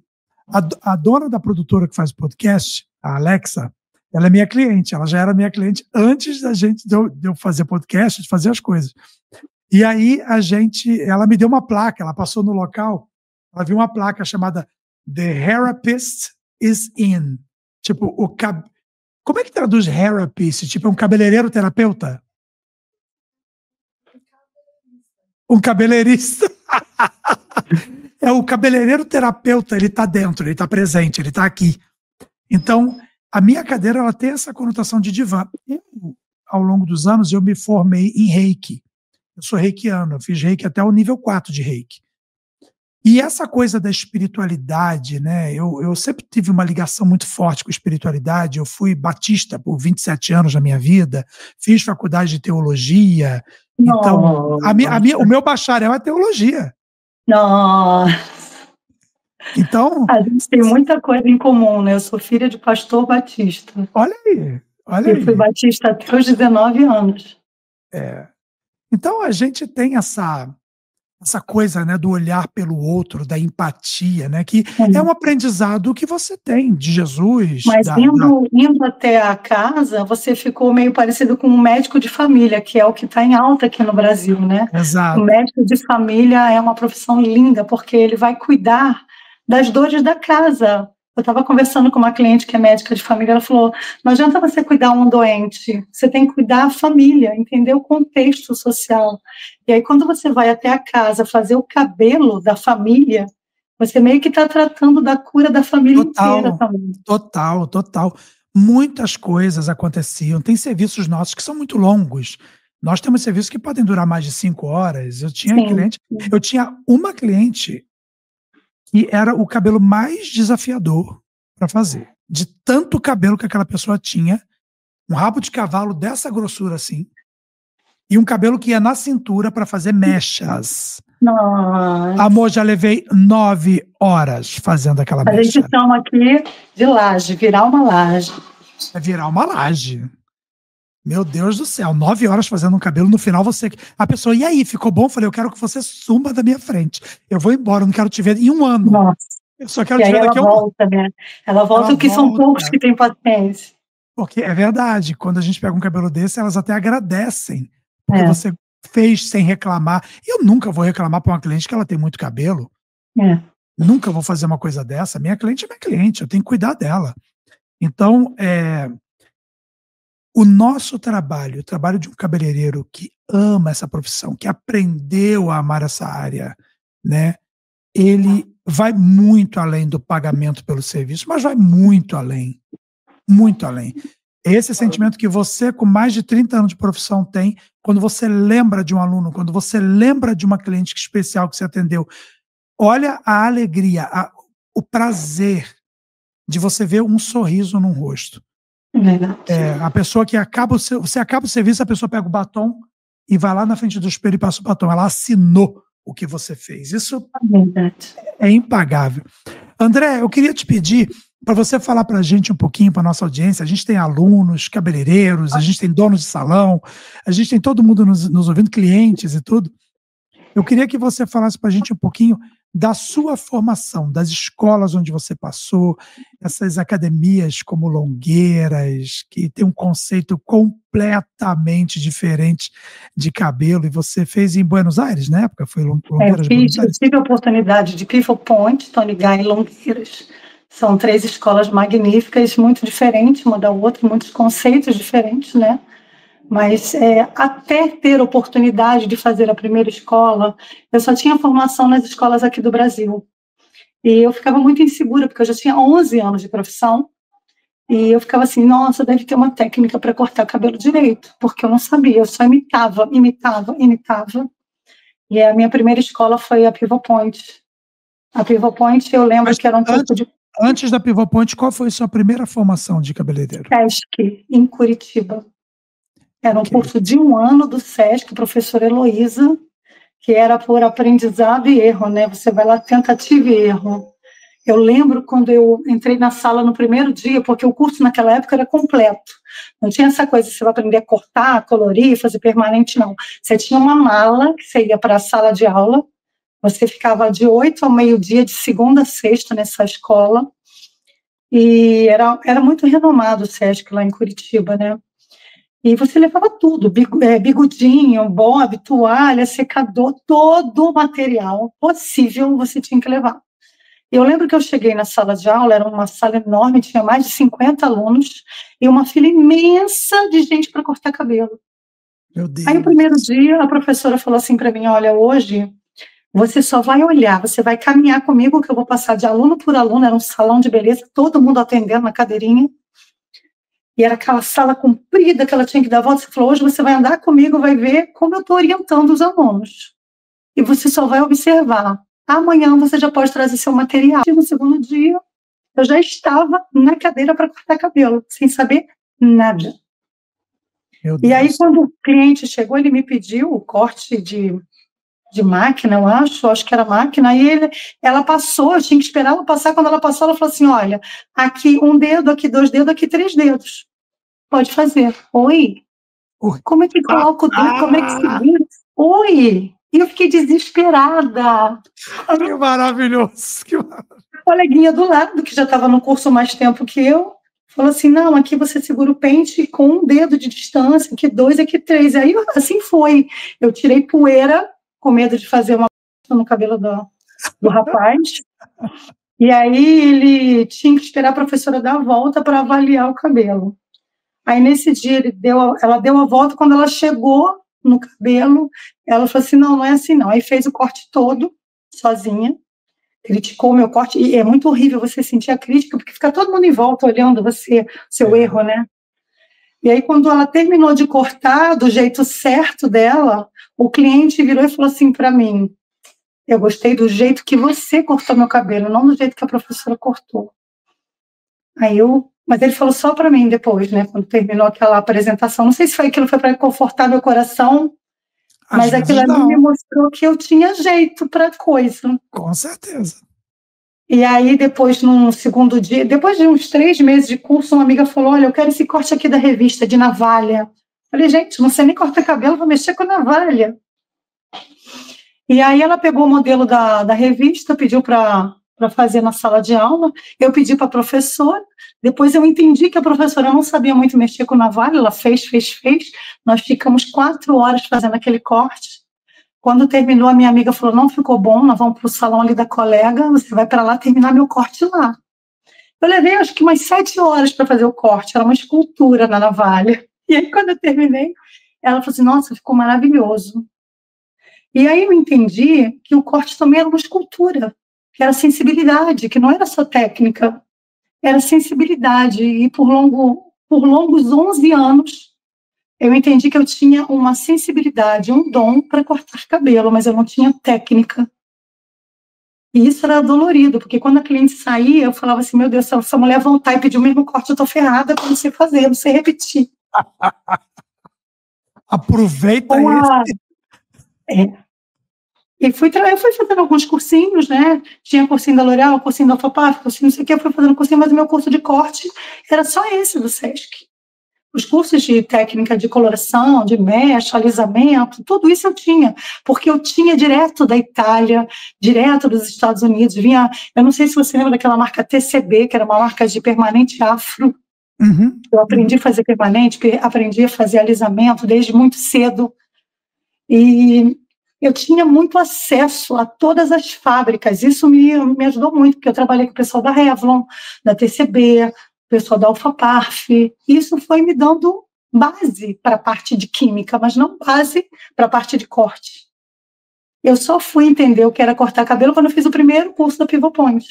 a dona da produtora que faz o podcast, a Alexa, ela é minha cliente, ela já era minha cliente antes de eu fazer podcast, de fazer as coisas. E aí ela me deu uma placa, ela passou no local, ela viu uma placa chamada The Therapist is in. Tipo, como é que traduz therapist? Tipo, é um cabeleireiro terapeuta? Um cabeleireirista. É o cabeleireiro terapeuta, ele está dentro, ele está presente, ele está aqui. Então, a minha cadeira ela tem essa conotação de divã. Ao longo dos anos, eu me formei em Reiki. Eu sou reikiano, eu fiz Reiki até o nível 4 de Reiki. E essa coisa da espiritualidade, né? Eu sempre tive uma ligação muito forte com espiritualidade. Eu fui batista por 27 anos na minha vida, fiz faculdade de teologia. Então, o meu bacharel é teologia. Nossa! Então, a gente tem muita coisa em comum, né? Eu sou filha de pastor batista. Olha aí. Eu fui batista até os 19 anos. Então, a gente tem essa coisa, né, do olhar pelo outro, da empatia, né, que é um aprendizado que você tem de Jesus. Mas indo até a casa, você ficou meio parecido com um médico de família, que é o que está em alta aqui no Brasil, né? Exato. O médico de família é uma profissão linda, porque ele vai cuidar das dores da casa. Eu estava conversando com uma cliente que é médica de família, ela falou: não adianta você cuidar um doente, você tem que cuidar a família, entender o contexto social. E aí, quando você vai até a casa fazer o cabelo da família, você meio que está tratando da cura da família inteira também. Total. Muitas coisas aconteciam. Tem serviços nossos que são muito longos. Nós temos serviços que podem durar mais de 5 horas. Eu tinha uma cliente que era o cabelo mais desafiador para fazer. De tanto cabelo que aquela pessoa tinha, um rabo de cavalo dessa grossura assim, e um cabelo que ia na cintura para fazer mechas. Nossa. Amor, já levei 9 horas fazendo aquela mecha. A gente chama aqui de laje, virar uma laje. É virar uma laje. Meu Deus do céu, 9 horas fazendo um cabelo, no final a pessoa, e aí, ficou bom? Eu falei, eu quero que você suma da minha frente. Eu vou embora, eu não quero te ver em um ano. Nossa. Eu só quero e te aí ver daqui a um ano. Ela volta, né? Ela volta, que são poucos que têm paciência. Porque é verdade, quando a gente pega um cabelo desse, elas até agradecem. Porque você fez sem reclamar. Eu nunca vou reclamar para uma cliente que ela tem muito cabelo. Nunca vou fazer uma coisa dessa. Minha cliente é minha cliente, eu tenho que cuidar dela. Então, o nosso trabalho, o trabalho de um cabeleireiro que ama essa profissão, que aprendeu a amar essa área, né? Ele vai muito além do pagamento pelo serviço, mas vai muito além. Muito além. Esse sentimento que você, com mais de 30 anos de profissão, tem quando você lembra de um aluno, quando você lembra de uma cliente especial que você atendeu. Olha a alegria, o prazer de você ver um sorriso num rosto. A pessoa que você acaba o serviço, a pessoa pega o batom e vai lá na frente do espelho e passa o batom. Ela assinou o que você fez. Isso é impagável. André, eu queria te pedir para você falar para a gente um pouquinho, para a nossa audiência. A gente tem alunos, cabeleireiros, a gente tem donos de salão, a gente tem todo mundo nos ouvindo, clientes e tudo. Eu queria que você falasse para a gente um pouquinho da sua formação, das escolas onde você passou, essas academias como Longueiras, que tem um conceito completamente diferente de cabelo, e você fez em Buenos Aires, na época? Foi Longueiras, Buenos Aires? Eu tive a oportunidade de Pivot Point, Tony Guy e Longueiras. São 3 escolas magníficas, muito diferentes uma da outra, muitos conceitos diferentes, né? Mas até ter oportunidade de fazer a primeira escola, eu só tinha formação nas escolas aqui do Brasil. E eu ficava muito insegura, porque eu já tinha 11 anos de profissão, e eu ficava assim, nossa, deve ter uma técnica para cortar cabelo direito, porque eu não sabia, eu só imitava. E a minha primeira escola foi a Pivot Point. A Pivot Point, eu lembro que era um curso de... Antes da Pivot Point, qual foi a sua primeira formação de cabeleireiro? SESC, em Curitiba. Era um curso de 1 ano do SESC, professora Heloísa, que era por aprendizado e erro, né? Você vai lá, tentativa e erro. Eu lembro quando eu entrei na sala no primeiro dia, porque o curso naquela época era completo. Não tinha essa coisa, você vai aprender a cortar, colorir, fazer permanente, não. Você tinha uma mala, que você ia para a sala de aula, você ficava de 8 ao meio-dia, de segunda a sexta, nessa escola, e era muito renomado o SESC lá em Curitiba, né? E você levava tudo, bigodinho, bob, toalha, secador, todo o material possível você tinha que levar. Eu lembro que eu cheguei na sala de aula, era uma sala enorme, tinha mais de 50 alunos, e uma fila imensa de gente para cortar cabelo. Meu Deus. Aí, o primeiro dia, a professora falou assim para mim, olha, hoje você só vai olhar, você vai caminhar comigo, que eu vou passar de aluno por aluno, era um salão de beleza, todo mundo atendendo na cadeirinha, e era aquela sala comprida que ela tinha que dar a volta. Você falou, hoje você vai andar comigo, vai ver como eu estou orientando os alunos. E você só vai observar. Amanhã você já pode trazer seu material. E no segundo dia, eu já estava na cadeira para cortar cabelo, sem saber nada. E aí, quando o cliente chegou, ele me pediu o corte de máquina, eu acho que era máquina, e ela passou, eu tinha que esperar ela passar. Quando ela passou, ela falou assim, olha, aqui 1 dedo, aqui 2 dedos, aqui 3 dedos. Pode fazer. Oi? Como é que coloca o dedo? Como é que segura? Oi? E eu fiquei desesperada. Que maravilhoso. A coleguinha do lado, que já estava no curso mais tempo que eu, falou assim, não, aqui você segura o pente com 1 dedo de distância, aqui 2, aqui 3. Aí, assim foi. Eu tirei poeira, com medo de fazer uma no cabelo do rapaz. E aí ele tinha que esperar a professora dar a volta para avaliar o cabelo. Aí, nesse dia, ela deu a volta, quando ela chegou no cabelo, ela falou assim, não é assim não. Aí fez o corte todo, sozinha, criticou o meu corte, e é muito horrível você sentir a crítica, porque fica todo mundo em volta olhando você, seu erro, né? E aí, quando ela terminou de cortar do jeito certo dela, o cliente virou e falou assim para mim, eu gostei do jeito que você cortou meu cabelo, não do jeito que a professora cortou. Mas ele falou só para mim depois, né, quando terminou aquela apresentação. Não sei se foi aquilo, foi para confortar meu coração, mas aquilo ali me mostrou que eu tinha jeito para coisa. Com certeza. E aí, depois, no segundo dia, depois de uns 3 meses de curso, uma amiga falou, olha, eu quero esse corte aqui da revista, de navalha. Falei, gente, não sei nem cortar cabelo, vou mexer com navalha. E aí ela pegou o modelo da revista, pediu para fazer na sala de aula, eu pedi para a professora, depois eu entendi que a professora não sabia muito mexer com navalha, ela fez, nós ficamos 4 horas fazendo aquele corte. Quando terminou, a minha amiga falou, não ficou bom, nós vamos para o salão ali da colega, você vai para lá terminar meu corte lá. Eu levei acho que umas 7 horas para fazer o corte, era uma escultura na navalha. E aí, quando eu terminei, ela falou assim, nossa, ficou maravilhoso. E aí eu entendi que o corte também era uma escultura, que era sensibilidade, que não era só técnica, era sensibilidade. E por longos 11 anos, eu entendi que eu tinha uma sensibilidade, um dom para cortar cabelo, mas eu não tinha técnica. E isso era dolorido, porque quando a cliente saía, eu falava assim, meu Deus, se essa mulher voltar e pedir o mesmo corte, eu estou ferrada, eu não sei fazer, não sei repetir. Aproveita esse. E eu fui fazendo alguns cursinhos, né? Tinha cursinho da L'Oréal, cursinho da Alphapar, cursinho não sei o que, eu fui fazendo cursinho, mas o meu curso de corte era só esse do Sesc. Os cursos de técnica de coloração, de mecha, alisamento, tudo isso eu tinha, porque eu tinha direto da Itália, direto dos Estados Unidos, eu não sei se você lembra daquela marca TCB, que era uma marca de permanente afro. Eu aprendi a fazer permanente, aprendi a fazer alisamento desde muito cedo, e eu tinha muito acesso a todas as fábricas, isso me ajudou muito, porque eu trabalhei com o pessoal da Revlon, da TCB, pessoal da Alphaparf, isso foi me dando base para a parte de química, mas não base para a parte de corte. Eu só fui entender o que era cortar cabelo quando eu fiz o primeiro curso da Pivot Point.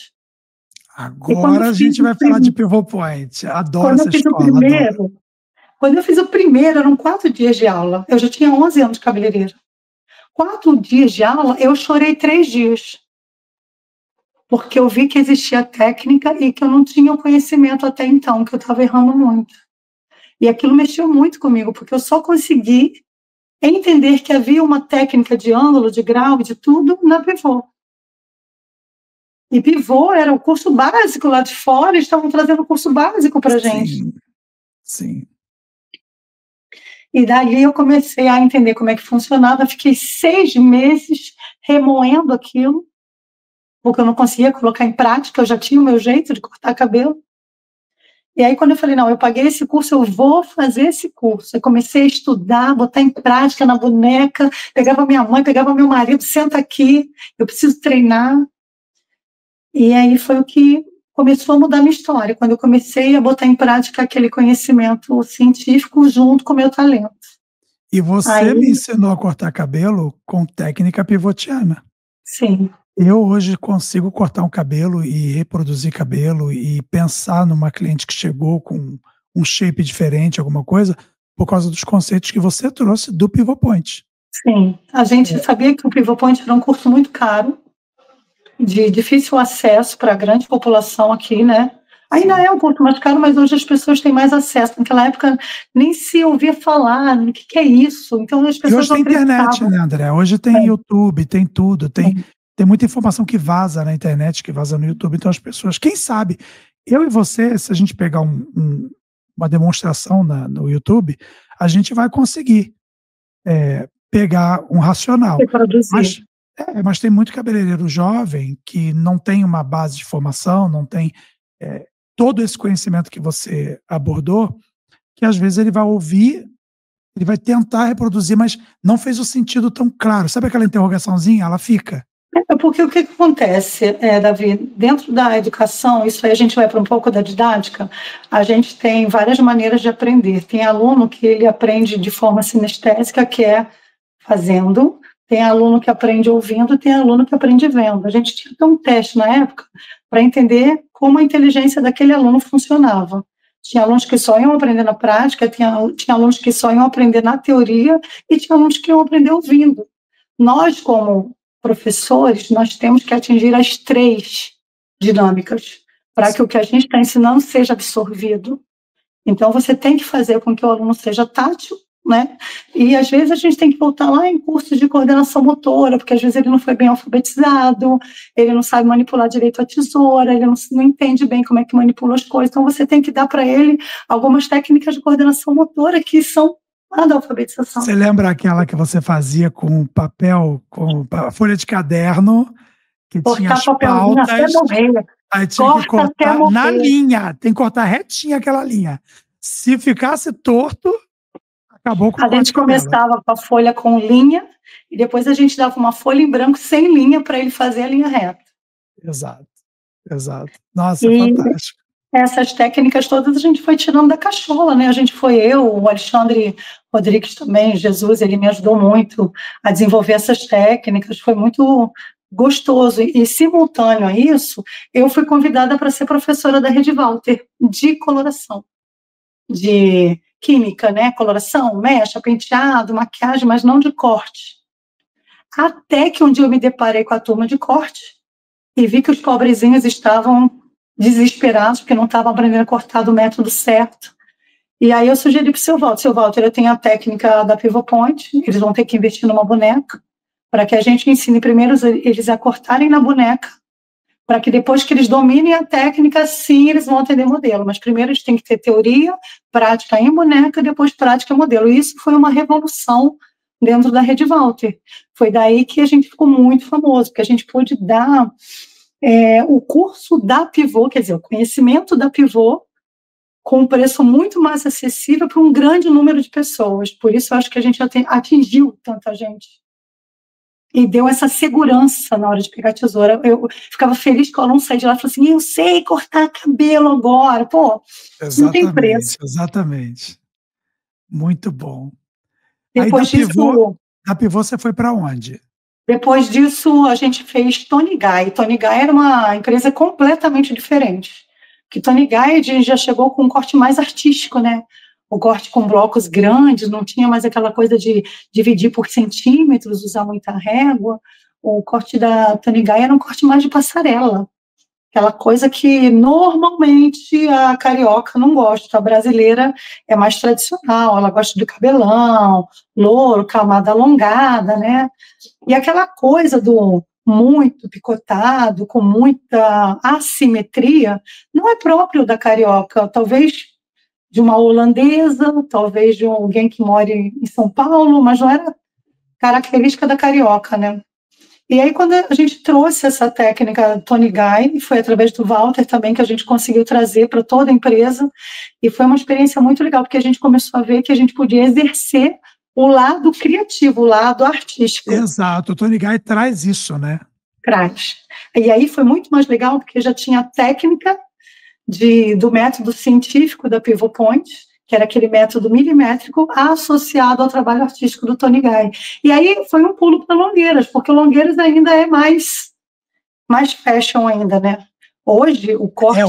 Agora a gente vai falar de Pivot Point. Adoro essa escola. Quando eu fiz o primeiro, eram 4 dias de aula. Eu já tinha 11 anos de cabeleireiro. 4 dias de aula, eu chorei 3 dias. Porque eu vi que existia técnica e que eu não tinha o conhecimento até então, que eu estava errando muito. E aquilo mexeu muito comigo, porque eu só consegui entender que havia uma técnica de ângulo, de grau, de tudo na Pivot. E Pivot era o curso básico lá de fora, eles estavam trazendo o curso básico para a gente. Sim. E dali eu comecei a entender como é que funcionava, fiquei 6 meses remoendo aquilo, porque eu não conseguia colocar em prática, eu já tinha o meu jeito de cortar cabelo. E aí, quando eu falei, não, eu paguei esse curso, eu vou fazer esse curso. Eu comecei a estudar, botar em prática na boneca, pegava minha mãe, pegava meu marido, senta aqui, eu preciso treinar. E aí foi o que começou a mudar a minha história, quando eu comecei a botar em prática aquele conhecimento científico junto com o meu talento. E você me ensinou a cortar cabelo com técnica pivotiana. Sim. Eu hoje consigo cortar um cabelo e reproduzir cabelo e pensar numa cliente que chegou com um shape diferente, alguma coisa, por causa dos conceitos que você trouxe do Pivot Point. Sim, a gente sabia que o Pivot Point era um curso muito caro, de difícil acesso para a grande população aqui, né? Ainda é um curso mais caro, mas hoje as pessoas têm mais acesso. Naquela época nem se ouvia falar, o que é isso? Então as pessoas não acreditavam. Hoje tem internet, né, André? Hoje tem YouTube, tem tudo, tem muita informação que vaza na internet, que vaza no YouTube. Então as pessoas, quem sabe, eu e você, se a gente pegar uma demonstração no YouTube, a gente vai conseguir pegar um racional. Mas tem muito cabeleireiro jovem que não tem uma base de formação, não tem todo esse conhecimento que você abordou, que às vezes ele vai ouvir, ele vai tentar reproduzir, mas não fez o sentido tão claro. Sabe aquela interrogaçãozinha? Ela fica. Porque o que acontece, Davi, dentro da educação, isso aí a gente vai para um pouco da didática, a gente tem várias maneiras de aprender. Tem aluno que ele aprende de forma sinestésica, que é fazendo, tem aluno que aprende ouvindo, tem aluno que aprende vendo. A gente tinha um teste na época para entender como a inteligência daquele aluno funcionava. Tinha alunos que só iam aprender na prática, tinha alunos que só iam aprender na teoria e tinha alunos que iam aprender ouvindo. Nós, como professores, nós temos que atingir as 3 dinâmicas para que o que a gente está ensinando seja absorvido. Então, você tem que fazer com que o aluno seja tátil, né? E, às vezes, a gente tem que voltar lá em cursos de coordenação motora, porque, às vezes, ele não foi bem alfabetizado, ele não sabe manipular direito a tesoura, ele não entende bem como é que manipula as coisas. Então, você tem que dar para ele algumas técnicas de coordenação motora que são lá da alfabetização. Você lembra aquela que você fazia com papel, com a folha de caderno, que tinha as pautas, aí tinha que cortar na linha, tem que cortar retinha aquela linha. Se ficasse torto, acabou com o A gente começava com a folha com linha, e depois a gente dava uma folha em branco sem linha para ele fazer a linha reta. Exato. Nossa, é fantástico. Essas técnicas todas a gente foi tirando da cachola, né? O Alexandre Rodrigues também, Jesus, ele me ajudou muito a desenvolver essas técnicas, foi muito gostoso. E simultâneo a isso, eu fui convidada para ser professora da Rede Walter, de coloração, de química, né? Coloração, mecha, penteado, maquiagem, mas não de corte. Até que um dia eu me deparei com a turma de corte e vi que os pobrezinhos estavam desesperados, porque não estavam aprendendo a cortar do método certo. E aí eu sugeri para o seu Walter, eu tenho a técnica da Pivot Point, eles vão ter que investir numa boneca, para que a gente ensine primeiro eles a cortarem na boneca, para que depois que eles dominem a técnica, sim, eles vão atender modelo. Mas primeiro eles têm que ter teoria, prática em boneca, e depois prática em modelo. E isso foi uma revolução dentro da Rede Walter. Foi daí que a gente ficou muito famoso, porque a gente pôde dar o curso da Pivot, quer dizer, o conhecimento da Pivot, com um preço muito mais acessível para um grande número de pessoas. Por isso, eu acho que a gente atingiu tanta gente. E deu essa segurança na hora de pegar a tesoura. Eu ficava feliz que o aluno saía de lá e falou assim, eu sei cortar cabelo agora. Pô, não tem preço. Exatamente. Muito bom. Depois da Pivot você foi para onde? Depois disso, a gente fez Tony Guy. Tony Guy era uma empresa completamente diferente. Porque Tony Guy já chegou com um corte mais artístico, né? O corte com blocos grandes, não tinha mais aquela coisa de dividir por centímetros, usar muita régua. O corte da Tony Guy era um corte mais de passarela. Aquela coisa que normalmente a carioca não gosta, a brasileira é mais tradicional, ela gosta de cabelão, louro, camada alongada, né? E aquela coisa do muito picotado, com muita assimetria, não é próprio da carioca, talvez de uma holandesa, talvez de alguém que mora em São Paulo, mas não era característica da carioca, né? E aí, quando a gente trouxe essa técnica Tony Guy, foi através do Walter também que a gente conseguiu trazer para toda a empresa, e foi uma experiência muito legal, porque a gente começou a ver que a gente podia exercer o lado criativo, o lado artístico. Exato, o Tony Guy traz isso, né? Traz. E aí foi muito mais legal, porque já tinha a técnica do método científico da Pivot Point, que era aquele método milimétrico associado ao trabalho artístico do Tony Guy. E aí foi um pulo para Longueiras, porque o Longueiras ainda é mais fashion ainda, né? Hoje, o corte...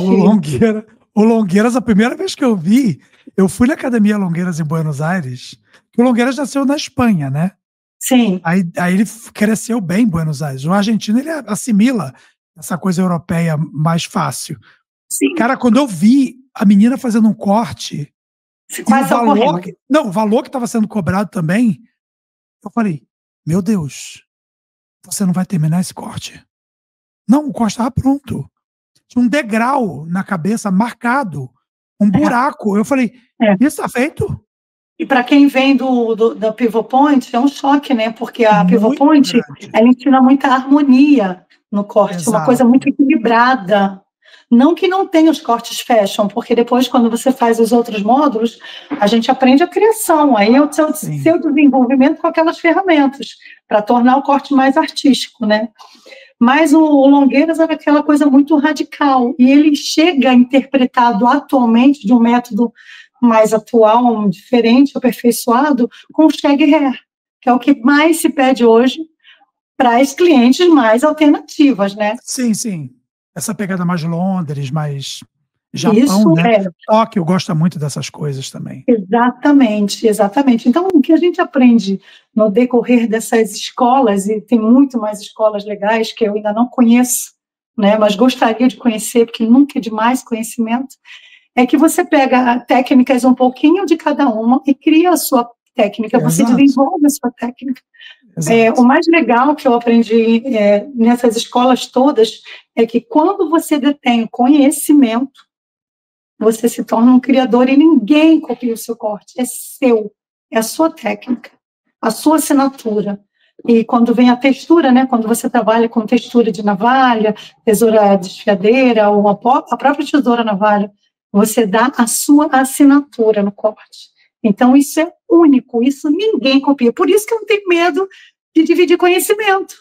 O Longueiras, a primeira vez que eu vi, eu fui na Academia Longueiras em Buenos Aires, o Longueiras nasceu na Espanha, né? Sim. Aí ele cresceu bem em Buenos Aires. O argentino, ele assimila essa coisa europeia mais fácil. Sim. Cara, quando eu vi a menina fazendo um corte... o valor que estava sendo cobrado também, eu falei, meu Deus, você não vai terminar esse corte? Não, o corte estava pronto. Tinha um degrau na cabeça marcado, um buraco. Eu falei, isso está feito? E para quem vem da Pivot Point, é um choque, né? Porque a Pivot Point, ela ensina muita harmonia no corte, exato, uma coisa muito equilibrada. Não que não tenha os cortes fashion, porque depois, quando você faz os outros módulos, a gente aprende a criação, aí é o seu desenvolvimento com aquelas ferramentas, para tornar o corte mais artístico, né? Mas o Longueiras era aquela coisa muito radical, e ele chega interpretado atualmente de um método mais atual, diferente, aperfeiçoado, com o shag hair, que é o que mais se pede hoje para as clientes mais alternativas, né? Sim, sim. Essa pegada mais Londres, mais Japão, Isso né? é, Tóquio gosta muito dessas coisas também. exatamente, exatamente. Então, o que a gente aprende no decorrer dessas escolas, e tem muito mais escolas legais que eu ainda não conheço, né, mas gostaria de conhecer, porque nunca é demais conhecimento, é que você pega técnicas um pouquinho de cada uma e cria a sua técnica, você Exato, desenvolve a sua técnica. O exato. mais legal que eu aprendi nessas escolas todas é que quando você detém conhecimento, você se torna um criador e ninguém copia o seu corte, é seu, é a sua técnica, a sua assinatura. E quando vem a textura, né, quando você trabalha com textura de navalha, tesoura desfiadeira ou a própria tesoura navalha, você dá a sua assinatura no corte. Então, isso é único, isso ninguém copia. Por isso que eu não tenho medo de dividir conhecimento.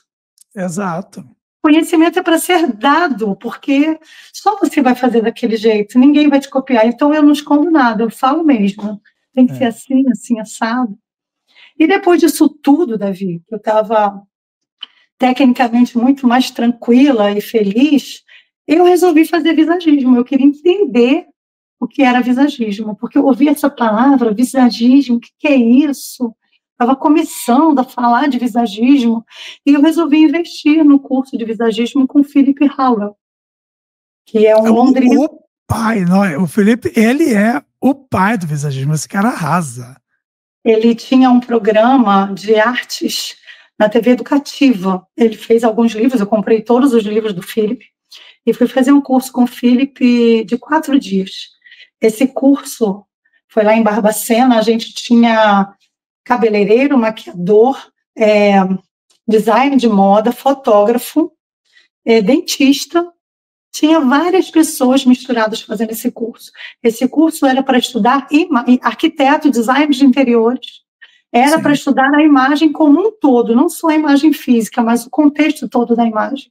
Exato. Conhecimento é para ser dado, porque só você vai fazer daquele jeito, ninguém vai te copiar. Então, eu não escondo nada, eu falo mesmo. Tem que ser assim, assim, assado. E depois disso tudo, Davi, eu estava tecnicamente muito mais tranquila e feliz, eu resolvi fazer visagismo. Eu queria entender o que era visagismo, porque eu ouvi essa palavra, visagismo, o que é isso? Estava começando a falar de visagismo, e eu resolvi investir no curso de visagismo com o Philip Howell, que é um londrino. O pai, não é? O Felipe, ele é o pai do visagismo, esse cara arrasa. Ele tinha um programa de artes na TV educativa. Ele fez alguns livros, eu comprei todos os livros do Philip, e fui fazer um curso com o Philip de 4 dias. Esse curso foi lá em Barbacena, a gente tinha cabeleireiro, maquiador, design de moda, fotógrafo, dentista, tinha várias pessoas misturadas fazendo esse curso. Esse curso era para estudar arquiteto, design de interiores, era para estudar a imagem como um todo, não só a imagem física, mas o contexto todo da imagem.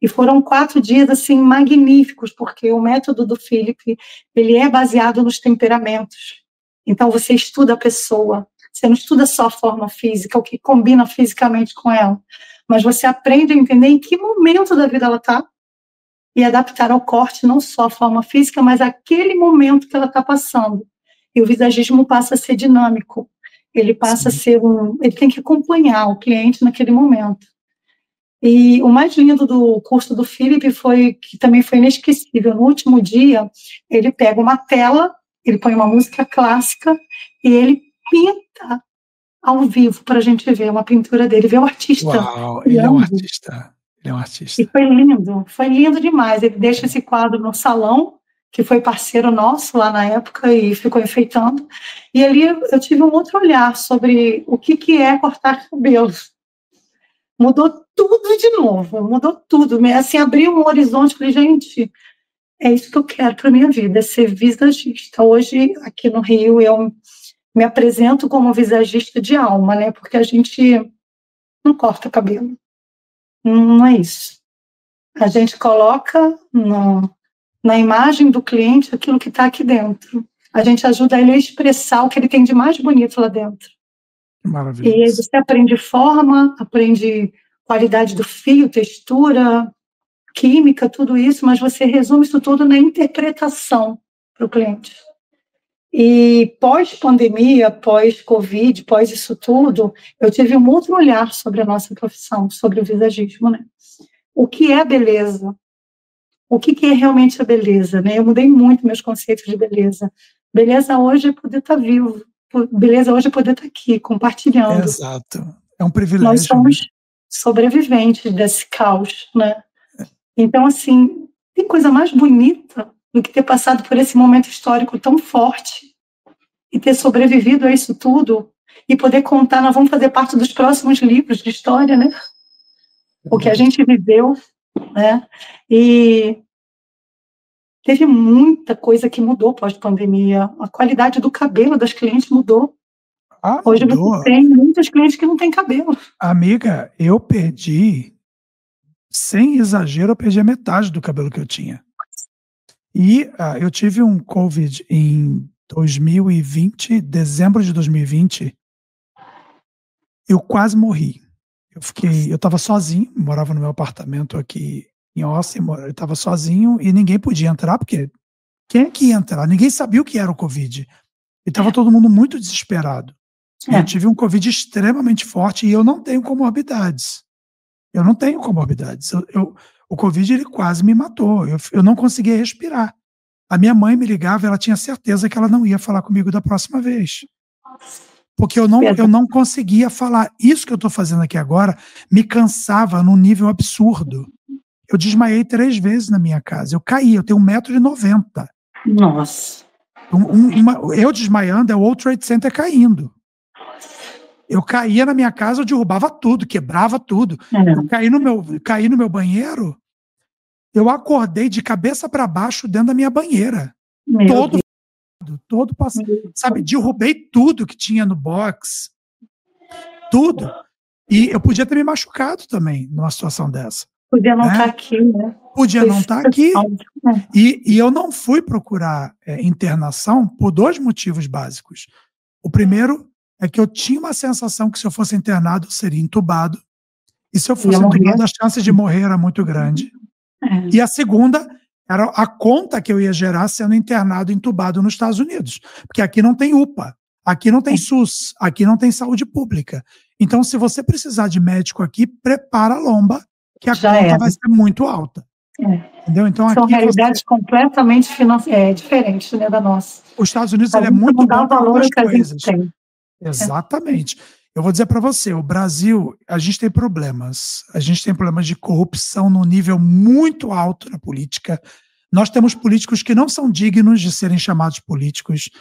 E foram 4 dias, assim, magníficos, porque o método do Philip, ele é baseado nos temperamentos. Então, você estuda a pessoa, você não estuda só a forma física, o que combina fisicamente com ela, mas você aprende a entender em que momento da vida ela está e adaptar ao corte não só a forma física, mas aquele momento que ela está passando. E o visagismo passa a ser dinâmico, ele passa a ser ele tem que acompanhar o cliente naquele momento. E o mais lindo do curso do Philip foi, que também foi inesquecível, no último dia, ele pega uma tela, ele põe uma música clássica e ele pinta ao vivo para a gente ver uma pintura dele, ver o artista. Uau, ele é um artista. Ele é um artista. E foi lindo demais. Ele deixa esse quadro no salão, que foi parceiro nosso lá na época e ficou enfeitando. E ali eu tive um outro olhar sobre o que é cortar cabelo. Mudou tudo de novo, mudou tudo. Assim, abriu um horizonte, falei, gente, é isso que eu quero para minha vida, é ser visagista. Hoje, aqui no Rio, eu me apresento como visagista de alma, né? Porque a gente não corta cabelo. Não é isso. A gente coloca na imagem do cliente aquilo que está aqui dentro. A gente ajuda ele a expressar o que ele tem de mais bonito lá dentro. Maravilhoso. E aí você aprende forma, aprende qualidade do fio, textura, química, tudo isso, mas você resume isso tudo na interpretação para o cliente. E pós-pandemia, pós-Covid, pós isso tudo, eu tive um outro olhar sobre a nossa profissão, sobre o visagismo, né? O que é beleza? O que é realmente a beleza, né? Eu mudei muito meus conceitos de beleza. Beleza hoje é poder estar vivo. Beleza hoje é poder estar aqui, compartilhando. Exato. É um privilégio. Nós somos sobreviventes desse caos, né? Então, assim, tem coisa mais bonita do que ter passado por esse momento histórico tão forte e ter sobrevivido a isso tudo e poder contar, nós vamos fazer parte dos próximos livros de história, né? O que a gente viveu, né? E teve muita coisa que mudou pós-pandemia. A qualidade do cabelo das clientes mudou. Hoje mudou. você tem muitos clientes que não têm cabelo. Amiga, eu perdi, sem exagero, eu perdi a metade do cabelo que eu tinha. E eu tive um Covid em 2020, dezembro de 2020. Eu quase morri. Eu estava sozinho, morava no meu apartamento aqui em Austin, eu estava sozinho e ninguém podia entrar, porque Quem é que ia entrar? Ninguém sabia o que era o Covid. E estava todo mundo muito desesperado. Eu tive um Covid extremamente forte e eu não tenho comorbidades. Eu não tenho comorbidades. O Covid, ele quase me matou. Eu não conseguia respirar. A minha mãe me ligava e ela tinha certeza que ela não ia falar comigo da próxima vez. Porque eu não conseguia falar. Isso que eu estou fazendo aqui agora me cansava num nível absurdo. Eu desmaiei 3 vezes na minha casa. Eu caí, eu tenho 1,90 m. Nossa. Eu desmaiando é o World Trade Center caindo. Eu caía na minha casa, eu derrubava tudo, quebrava tudo. Eu caí no meu banheiro, eu acordei de cabeça para baixo dentro da minha banheira. Todo passado. Sabe, derrubei tudo que tinha no box. Tudo. E eu podia ter me machucado também numa situação dessa. Podia não estar aqui, né? Podia não estar aqui. E eu não fui procurar internação por 2 motivos básicos. O primeiro é que eu tinha uma sensação que se eu fosse internado, eu seria entubado. E se eu fosse entubado, a chance de morrer era muito grande. E a segunda era a conta que eu ia gerar sendo internado, entubado nos Estados Unidos. Porque aqui não tem UPA, aqui não tem SUS, aqui não tem saúde pública. Então, se você precisar de médico aqui, prepara a lomba, que a conta vai ser muito alta. Entendeu? Então, são realidades completamente diferentes, né, da nossa. Os Estados Unidos ele é muito bom para 2 coisas. Exatamente. Eu vou dizer para você, o Brasil, a gente tem problemas. A gente tem problemas de corrupção num nível muito alto na política. Nós temos políticos que não são dignos de serem chamados políticos.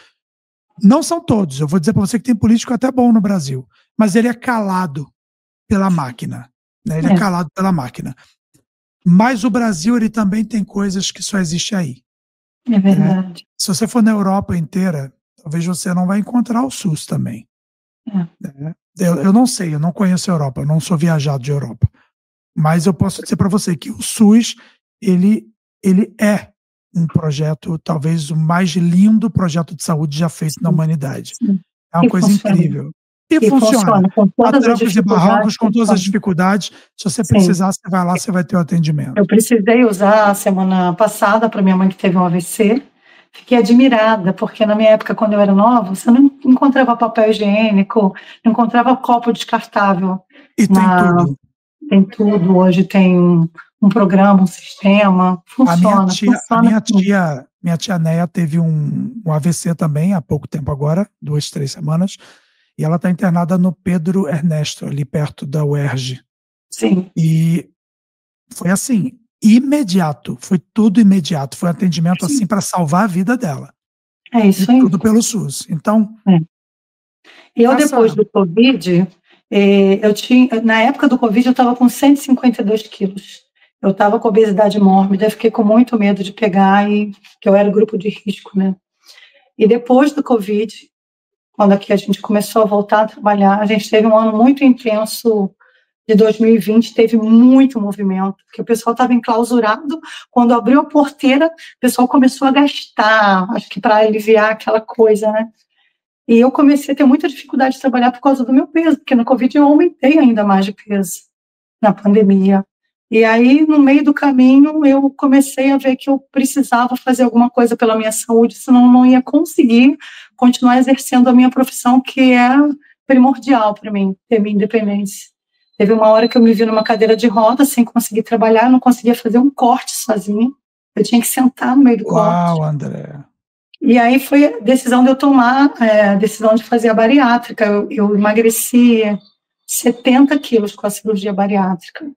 Não são todos. Eu vou dizer para você que tem político até bom no Brasil. Mas ele é calado pela máquina. Né? Ele é calado pela máquina. Mas o Brasil, ele também tem coisas que só existem aí. É verdade. Se você for na Europa inteira, talvez você não vai encontrar o SUS também. Eu não sei, eu não conheço a Europa, eu não sou viajado de Europa. Mas eu posso dizer para você que o SUS, ele é um projeto, talvez o mais lindo projeto de saúde já feito na humanidade. É uma coisa incrível. E funciona. Com todas as dificuldades. E barrancos, com todas as dificuldades. Se você precisar, você vai lá, você vai ter o atendimento. Eu precisei usar a semana passada para minha mãe que teve um AVC. Fiquei admirada, porque na minha época, quando eu era nova, você não encontrava papel higiênico, não encontrava copo descartável. E tem tudo. Tem tudo. Hoje tem um programa, um sistema. Funciona. Minha tia Neia teve um AVC também, há pouco tempo agora, 2, 3 semanas. E ela está internada no Pedro Ernesto, ali perto da UERJ. Sim. E foi assim, imediato, foi tudo imediato. Foi um atendimento assim para salvar a vida dela. É isso aí. Tudo pelo SUS. Então. Eu, depois do Covid, na época do Covid, eu estava com 152 quilos. Eu estava com obesidade mórbida, fiquei com muito medo de pegar, que eu era grupo de risco, né? E depois do Covid, quando aqui a gente começou a voltar a trabalhar, a gente teve um ano muito intenso de 2020, teve muito movimento, porque o pessoal estava enclausurado. Quando abriu a porteira, o pessoal começou a gastar, acho que para aliviar aquela coisa, né? E eu comecei a ter muita dificuldade de trabalhar por causa do meu peso, porque no Covid eu aumentei ainda mais de peso, na pandemia. E aí, no meio do caminho, eu comecei a ver que eu precisava fazer alguma coisa pela minha saúde, senão eu não ia conseguir continuar exercendo a minha profissão, que é primordial para mim, ter minha independência. Teve uma hora que eu me vi numa cadeira de roda, sem conseguir trabalhar, eu não conseguia fazer um corte sozinha. Eu tinha que sentar no meio do corte. Uau, André! E aí foi a decisão de eu tomar, a decisão de fazer a bariátrica. Eu emagreci 70 quilos com a cirurgia bariátrica.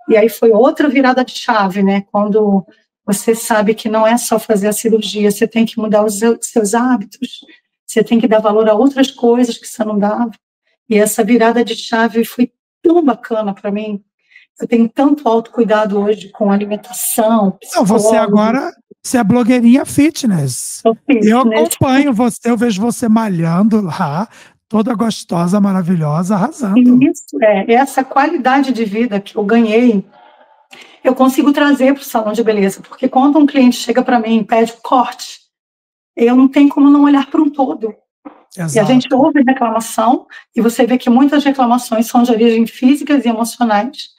E aí foi outra virada de chave, né? Quando você sabe que não é só fazer a cirurgia, você tem que mudar os seus hábitos, você tem que dar valor a outras coisas que você não dava. E essa virada de chave foi tão bacana para mim. Eu tenho tanto autocuidado hoje com alimentação, você é blogueirinha fitness. Eu acompanho você, eu vejo você malhando lá, toda gostosa, maravilhosa, arrasando. Isso, essa qualidade de vida que eu ganhei, eu consigo trazer para o salão de beleza, porque quando um cliente chega para mim e pede corte, eu não tenho como não olhar para um todo. Exato. E a gente ouve reclamação, e você vê que muitas reclamações são de origem físicas e emocionais,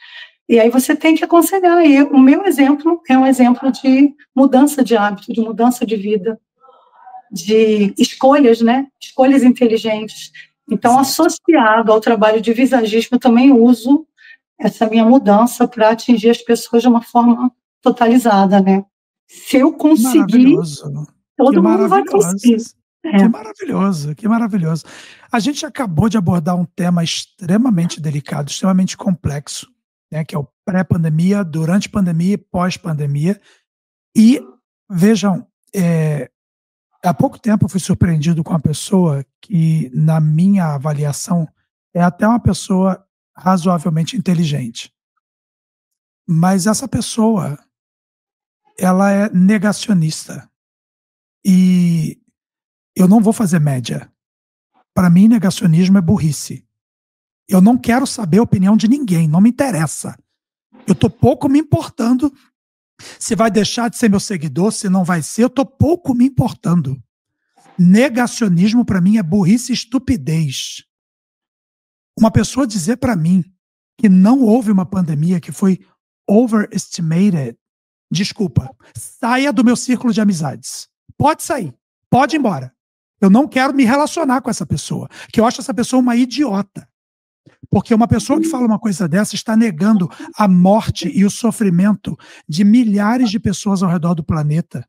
E aí você tem que aconselhar. E o meu exemplo é um exemplo de mudança de hábito, de mudança de vida, de escolhas, né? Escolhas inteligentes. Então, associado ao trabalho de visagismo, eu também uso essa minha mudança para atingir as pessoas de uma forma totalizada, né? Se eu conseguir, todo mundo vai conseguir. Que maravilhoso, que maravilhoso. A gente acabou de abordar um tema extremamente delicado, extremamente complexo, né, que é o pré-pandemia, durante pandemia e pós-pandemia. E, vejam, há pouco tempo eu fui surpreendido com uma pessoa que, na minha avaliação, é até uma pessoa razoavelmente inteligente. Mas essa pessoa, ela é negacionista. E eu não vou fazer média. Para mim, negacionismo é burrice. Eu não quero saber a opinião de ninguém, não me interessa. Eu estou pouco me importando se vai deixar de ser meu seguidor, se não vai ser, eu estou pouco me importando. Negacionismo, para mim, é burrice e estupidez. Uma pessoa dizer para mim que não houve uma pandemia, que foi overestimated, desculpa, saia do meu círculo de amizades. Pode sair, pode ir embora. Eu não quero me relacionar com essa pessoa, que eu acho essa pessoa uma idiota. Porque uma pessoa que fala uma coisa dessa está negando a morte e o sofrimento de milhares de pessoas ao redor do planeta.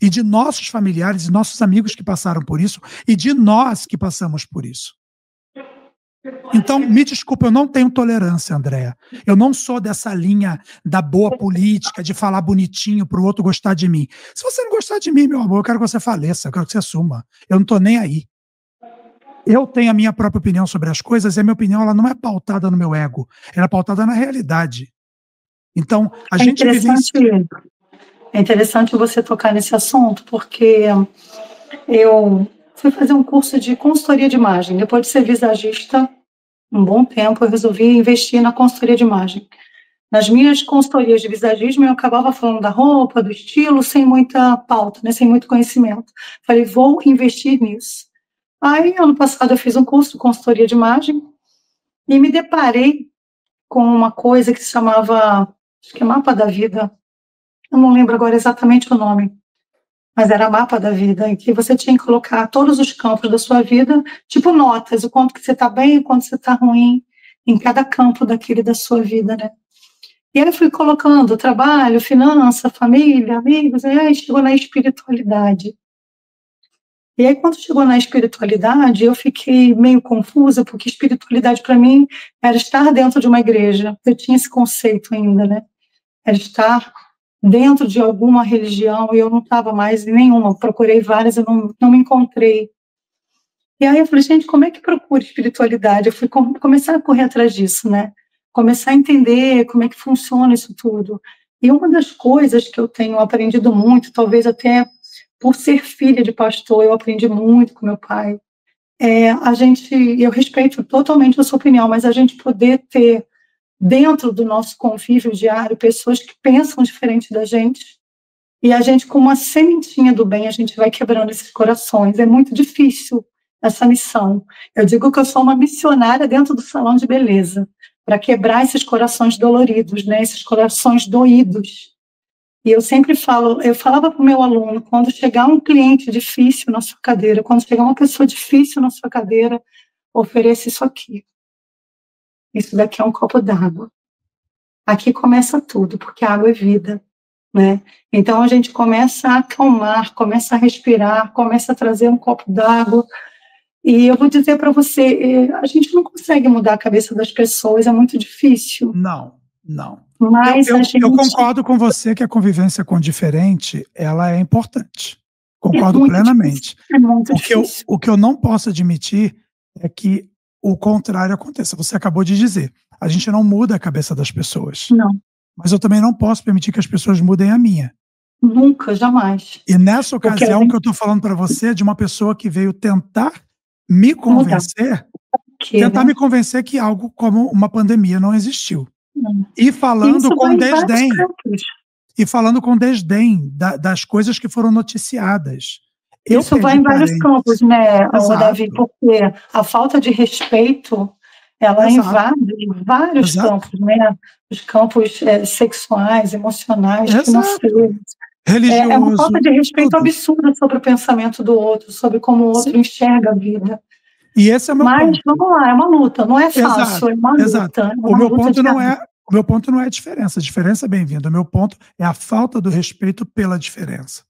E de nossos familiares e nossos amigos que passaram por isso, e de nós que passamos por isso. Então, me desculpa, eu não tenho tolerância, Andréa. Eu não sou dessa linha da boa política, de falar bonitinho para o outro gostar de mim. Se você não gostar de mim, meu amor, eu quero que você faleça, eu quero que você suma. Eu não estou nem aí. Eu tenho a minha própria opinião sobre as coisas e a minha opinião ela não é pautada no meu ego, ela é pautada na realidade. Então, a gente vivencia... É interessante você tocar nesse assunto, porque eu fui fazer um curso de consultoria de imagem. Depois de ser visagista, um bom tempo, eu resolvi investir na consultoria de imagem. Nas minhas consultorias de visagismo, eu acabava falando da roupa, do estilo, sem muita pauta, né, sem muito conhecimento. Falei, vou investir nisso. Aí, ano passado, eu fiz um curso de consultoria de imagem e me deparei com uma coisa que se chamava, acho que é Mapa da Vida. Eu não lembro agora exatamente o nome, mas era Mapa da Vida, em que você tinha que colocar todos os campos da sua vida, tipo notas, o quanto que você está bem e o quanto você está ruim, em cada campo daquele da sua vida, né? E aí eu fui colocando trabalho, finança, família, amigos, e aí chegou na espiritualidade. E aí, quando chegou na espiritualidade, eu fiquei meio confusa, porque espiritualidade, para mim, era estar dentro de uma igreja. Eu tinha esse conceito ainda, né? Era estar dentro de alguma religião, e eu não estava mais em nenhuma. Procurei várias, eu não me encontrei. E aí eu falei, gente, como é que procura espiritualidade? Eu fui começar a correr atrás disso, né? Começar a entender como é que funciona isso tudo. E uma das coisas que eu tenho aprendido muito, talvez até por ser filha de pastor, eu aprendi muito com meu pai. Eu respeito totalmente a sua opinião, mas a gente poder ter dentro do nosso convívio diário pessoas que pensam diferente da gente, e a gente, com uma sementinha do bem, a gente vai quebrando esses corações. É muito difícil essa missão. Eu digo que eu sou uma missionária dentro do salão de beleza, para quebrar esses corações doloridos, né? Esses corações doídos. E eu sempre falo, eu falava para o meu aluno, quando chegar um cliente difícil na sua cadeira, quando chegar uma pessoa difícil na sua cadeira, ofereça isso aqui. Isso daqui é um copo d'água. Aqui começa tudo, porque a água é vida, né? Então a gente começa a acalmar, começa a respirar, começa a trazer um copo d'água. E eu vou dizer para você, a gente não consegue mudar a cabeça das pessoas, é muito difícil. Não. Mas eu concordo com você que a convivência com o diferente, ela é importante. Concordo plenamente. É muito difícil. O que eu não posso admitir é que o contrário aconteça. Você acabou de dizer, a gente não muda a cabeça das pessoas. Não. Mas eu também não posso permitir que as pessoas mudem a minha. Nunca, jamais. E nessa ocasião, o que eu estou falando para você é de uma pessoa que veio tentar me convencer, me convencer que algo como uma pandemia não existiu. E falando com desdém. E falando com desdém das coisas que foram noticiadas. Isso vai em vários campos, né, Davi? Porque a falta de respeito ela Exato. invade vários Exato. campos, né? Os campos sexuais, emocionais, Exato. financeiros. Religioso. É uma falta de respeito tudo. absurda sobre o pensamento do outro, sobre como o outro Sim. enxerga a vida. E esse é o meu Mas ponto. vamos lá, é uma luta, não é Exato, fácil, é uma exato. luta, é O uma meu luta ponto não diária. é, o meu ponto não é a diferença. A diferença é bem-vinda. O meu ponto é a falta do respeito pela diferença.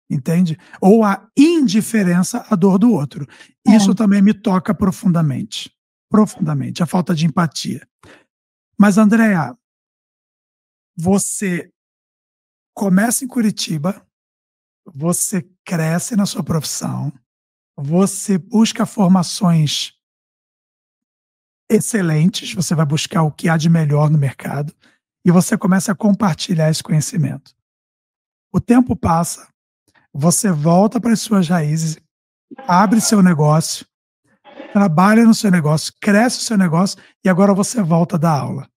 Entende? Ou a indiferença à dor do outro. Isso também me toca profundamente. Profundamente. A falta de empatia. Mas, Andréa, você começa em Curitiba, você cresce na sua profissão, você busca formações excelentes, você vai buscar o que há de melhor no mercado e você começa a compartilhar esse conhecimento. O tempo passa, você volta para as suas raízes, abre seu negócio, trabalha no seu negócio, cresce o seu negócio e agora você volta da aula.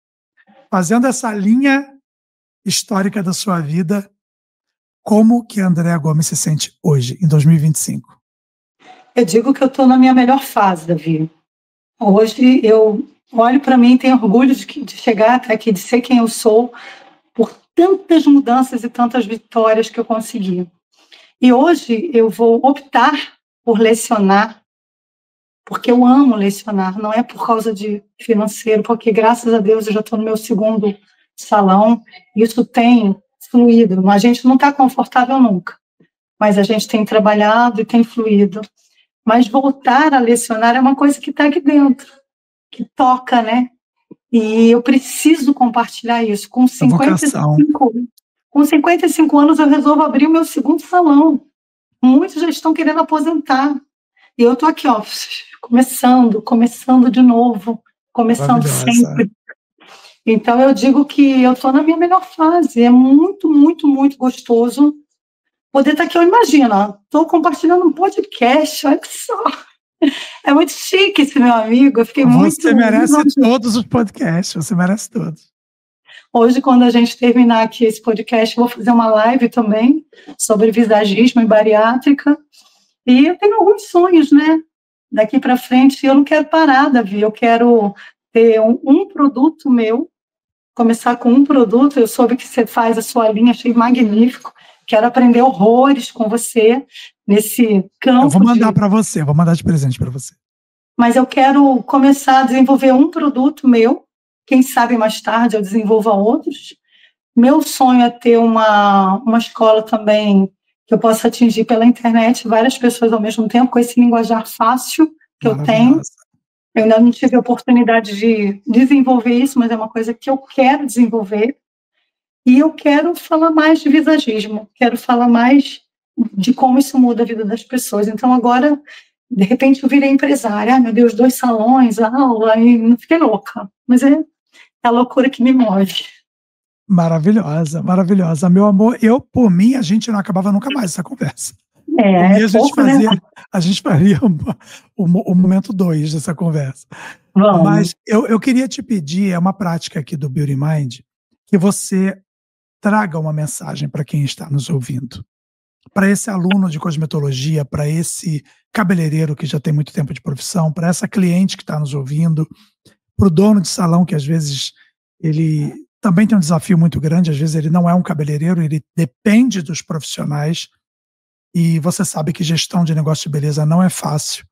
Fazendo essa linha histórica da sua vida, como que a Andréa Gomes se sente hoje, em 2025? Eu digo que eu estou na minha melhor fase, Davi. Hoje eu olho para mim e tenho orgulho de chegar até aqui, de ser quem eu sou, por tantas mudanças e tantas vitórias que eu consegui. E hoje eu vou optar por lecionar, porque eu amo lecionar, não é por causa de financeiro, porque graças a Deus eu já estou no meu segundo salão, isso tem fluído. A gente não está confortável nunca, mas a gente tem trabalhado e tem fluído. Mas voltar a lecionar é uma coisa que está aqui dentro, que toca, né? E eu preciso compartilhar isso. Com 55 anos eu resolvo abrir o meu segundo salão. Muitos já estão querendo aposentar. E eu estou aqui, ó, começando de novo, começando sempre. Então eu digo que eu estou na minha melhor fase. É muito, muito, muito gostoso poder estar aqui. Eu imagino, estou compartilhando um podcast, olha só. É muito chique esse meu amigo. Eu fiquei Você merece todos os podcasts, você merece todos. Hoje, quando a gente terminar aqui esse podcast, eu vou fazer uma live também sobre visagismo e bariátrica. E eu tenho alguns sonhos, né? Daqui para frente, eu não quero parar, Davi. Eu quero ter um produto meu, começar com um produto. Eu soube que você faz a sua linha, achei magnífico. Quero aprender horrores com você nesse campo. Eu vou mandar para você, vou mandar de presente para você. Mas eu quero começar a desenvolver um produto meu. Quem sabe mais tarde eu desenvolva outros. Meu sonho é ter uma escola também que eu possa atingir pela internet várias pessoas ao mesmo tempo, com esse linguajar fácil que eu tenho. Eu ainda não tive a oportunidade de desenvolver isso, mas é uma coisa que eu quero desenvolver. E eu quero falar mais de visagismo, quero falar mais de como isso muda a vida das pessoas. Então, agora, de repente, eu virei empresária. Ai, meu Deus, 2 salões, aula, e não fiquei louca. Mas é a loucura que me move. Maravilhosa, maravilhosa. Meu amor, por mim, a gente não acabava nunca mais essa conversa. A gente faria o momento 2 dessa conversa. Vamos. Mas eu queria te pedir, é uma prática aqui do Beauty Mind, que você traga uma mensagem para quem está nos ouvindo. Para esse aluno de cosmetologia, para esse cabeleireiro que já tem muito tempo de profissão, para essa cliente que está nos ouvindo, para o dono de salão que às vezes ele também tem um desafio muito grande, às vezes ele não é um cabeleireiro, ele depende dos profissionais e você sabe que gestão de negócio de beleza não é fácil.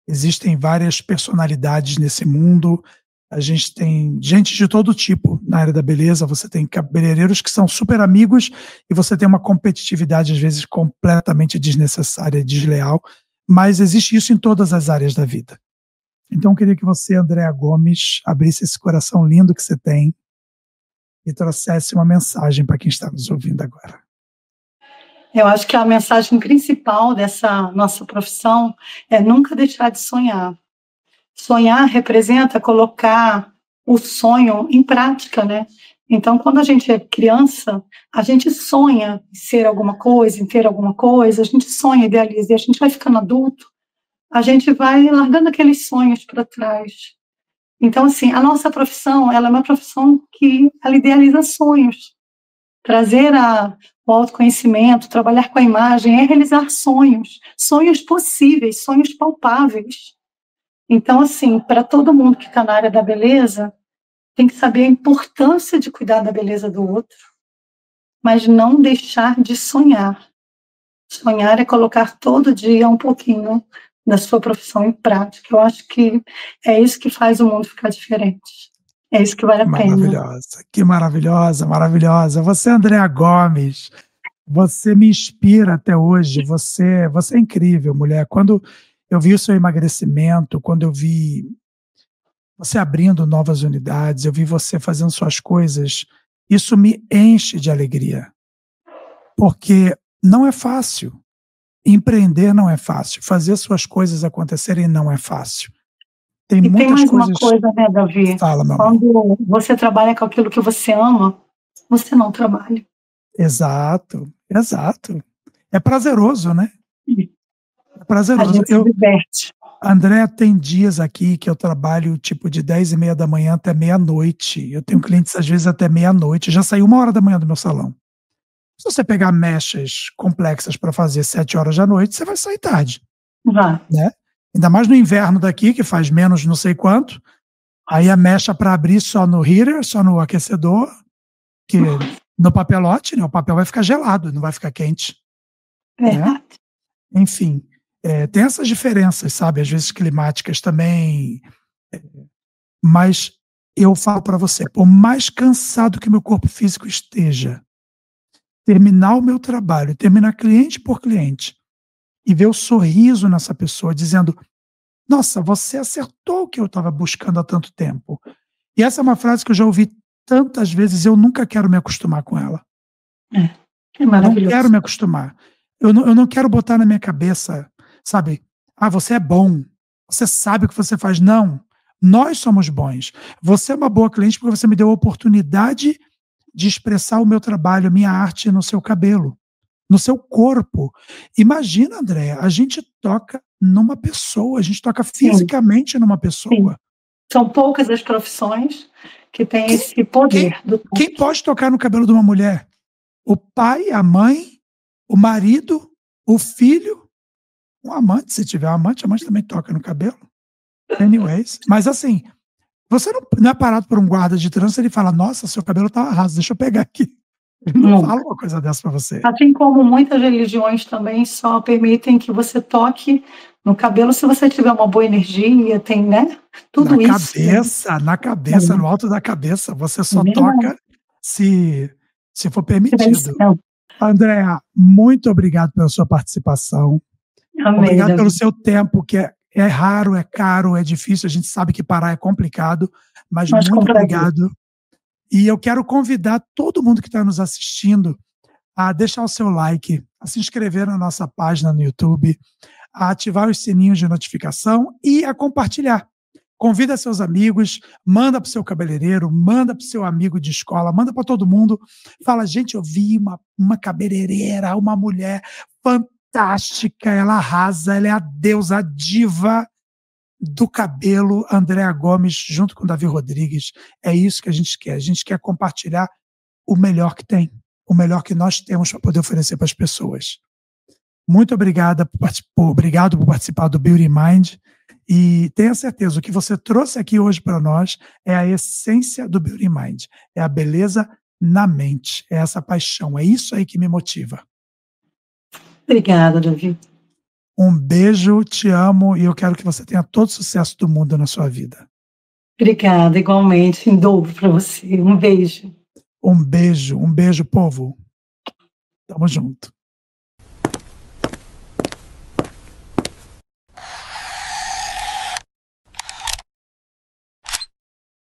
Existem várias personalidades nesse mundo, a gente tem gente de todo tipo na área da beleza, você tem cabeleireiros que são super amigos e você tem uma competitividade às vezes completamente desnecessária e desleal, mas existe isso em todas as áreas da vida. Então eu queria que você, Andréa Gomes, abrisse esse coração lindo que você tem e trouxesse uma mensagem para quem está nos ouvindo agora. Eu acho que a mensagem principal dessa nossa profissão é nunca deixar de sonhar. Sonhar representa colocar o sonho em prática, né? Então, quando a gente é criança, a gente sonha em ser alguma coisa, em ter alguma coisa, a gente sonha, idealiza, e a gente vai ficando adulto, a gente vai largando aqueles sonhos para trás. Então, assim, a nossa profissão, ela é uma profissão que ela idealiza sonhos. Trazer o autoconhecimento, trabalhar com a imagem, é realizar sonhos, sonhos possíveis, sonhos palpáveis. Então, assim, para todo mundo que está na área da beleza, tem que saber a importância de cuidar da beleza do outro, mas não deixar de sonhar. Sonhar é colocar todo dia um pouquinho da sua profissão em prática. Eu acho que é isso que faz o mundo ficar diferente. É isso que vale a pena. Maravilhosa, que maravilhosa, maravilhosa. Você, Andréa Gomes, você me inspira até hoje. Você é incrível, mulher. Quando eu vi o seu emagrecimento, quando eu vi você abrindo novas unidades, eu vi você fazendo suas coisas, isso me enche de alegria. Porque não é fácil. Empreender não é fácil. Fazer suas coisas acontecerem não é fácil. Tem E tem muitas mais uma coisas. coisa, né, Davi? Fala, meu amor. Quando você trabalha com aquilo que você ama, você não trabalha. Exato, exato. É prazeroso, né? É A prazeroso. gente se diverte. André, tem dias aqui que eu trabalho tipo de 10h30 da manhã até meia-noite. Eu tenho clientes às vezes até meia-noite. Já saí 1h da manhã do meu salão. Se você pegar mechas complexas para fazer 7 horas da noite, você vai sair tarde, Vai. né? Ainda mais no inverno daqui, que faz menos não sei quanto. Aí a mecha para abrir só no heater, só no aquecedor, que no papelote, né? O papel vai ficar gelado, não vai ficar quente, né? Verdade. Enfim, tem essas diferenças, sabe? Às vezes climáticas também. Mas eu falo para você, por mais cansado que meu corpo físico esteja, terminar o meu trabalho, terminar cliente por cliente, e ver o sorriso nessa pessoa dizendo: nossa, você acertou o que eu estava buscando há tanto tempo. E essa é uma frase que eu já ouvi tantas vezes, eu nunca quero me acostumar com ela. É Não maravilhoso. quero me acostumar. Eu não quero botar na minha cabeça, sabe? Você é bom, você sabe o que você faz. Não, nós somos bons. Você é uma boa cliente porque você me deu a oportunidade de expressar o meu trabalho, a minha arte no seu cabelo, no seu corpo. Imagina, André, a gente toca numa pessoa, a gente toca fisicamente numa pessoa. Sim. São poucas as profissões que têm esse poder. Quem pode tocar no cabelo de uma mulher? O pai, a mãe, o marido, o filho, um amante, se tiver um amante, a amante também toca no cabelo. Anyways. Mas assim, você não é parado por um guarda de trânsito e ele fala: nossa, seu cabelo tá raso, deixa eu pegar aqui. Ele não fala uma coisa dessa para você. Assim como muitas religiões também só permitem que você toque no cabelo se você tiver uma boa energia, tem, né? Tudo na isso. Na cabeça, no alto da cabeça. Você só toca se for permitido. Andréa, muito obrigado pela sua participação. Amém, obrigado pelo seu tempo, que é raro, é caro, é difícil. A gente sabe que parar é complicado, mas muito obrigado. E eu quero convidar todo mundo que está nos assistindo a deixar o seu like, a se inscrever na nossa página no YouTube, a ativar os sininhos de notificação e a compartilhar. Convida seus amigos, manda para o seu cabeleireiro, manda para o seu amigo de escola, manda para todo mundo. Fala: gente, eu vi uma cabeleireira, uma mulher fantástica, ela arrasa, ela é a deusa, a diva do cabelo, Andréa Gomes, junto com Davi Rodrigues. É isso que a gente quer. A gente quer compartilhar o melhor que tem, o melhor que nós temos para poder oferecer para as pessoas. Muito obrigado por participar do Beauty Mind. E tenha certeza, o que você trouxe aqui hoje para nós é a essência do Beauty Mind. É a beleza na mente, é essa paixão, é isso aí que me motiva. Obrigada, Davi. Um beijo, te amo e eu quero que você tenha todo o sucesso do mundo na sua vida. Obrigada, igualmente, em dobro para você. Um beijo. Um beijo, povo. Tamo junto.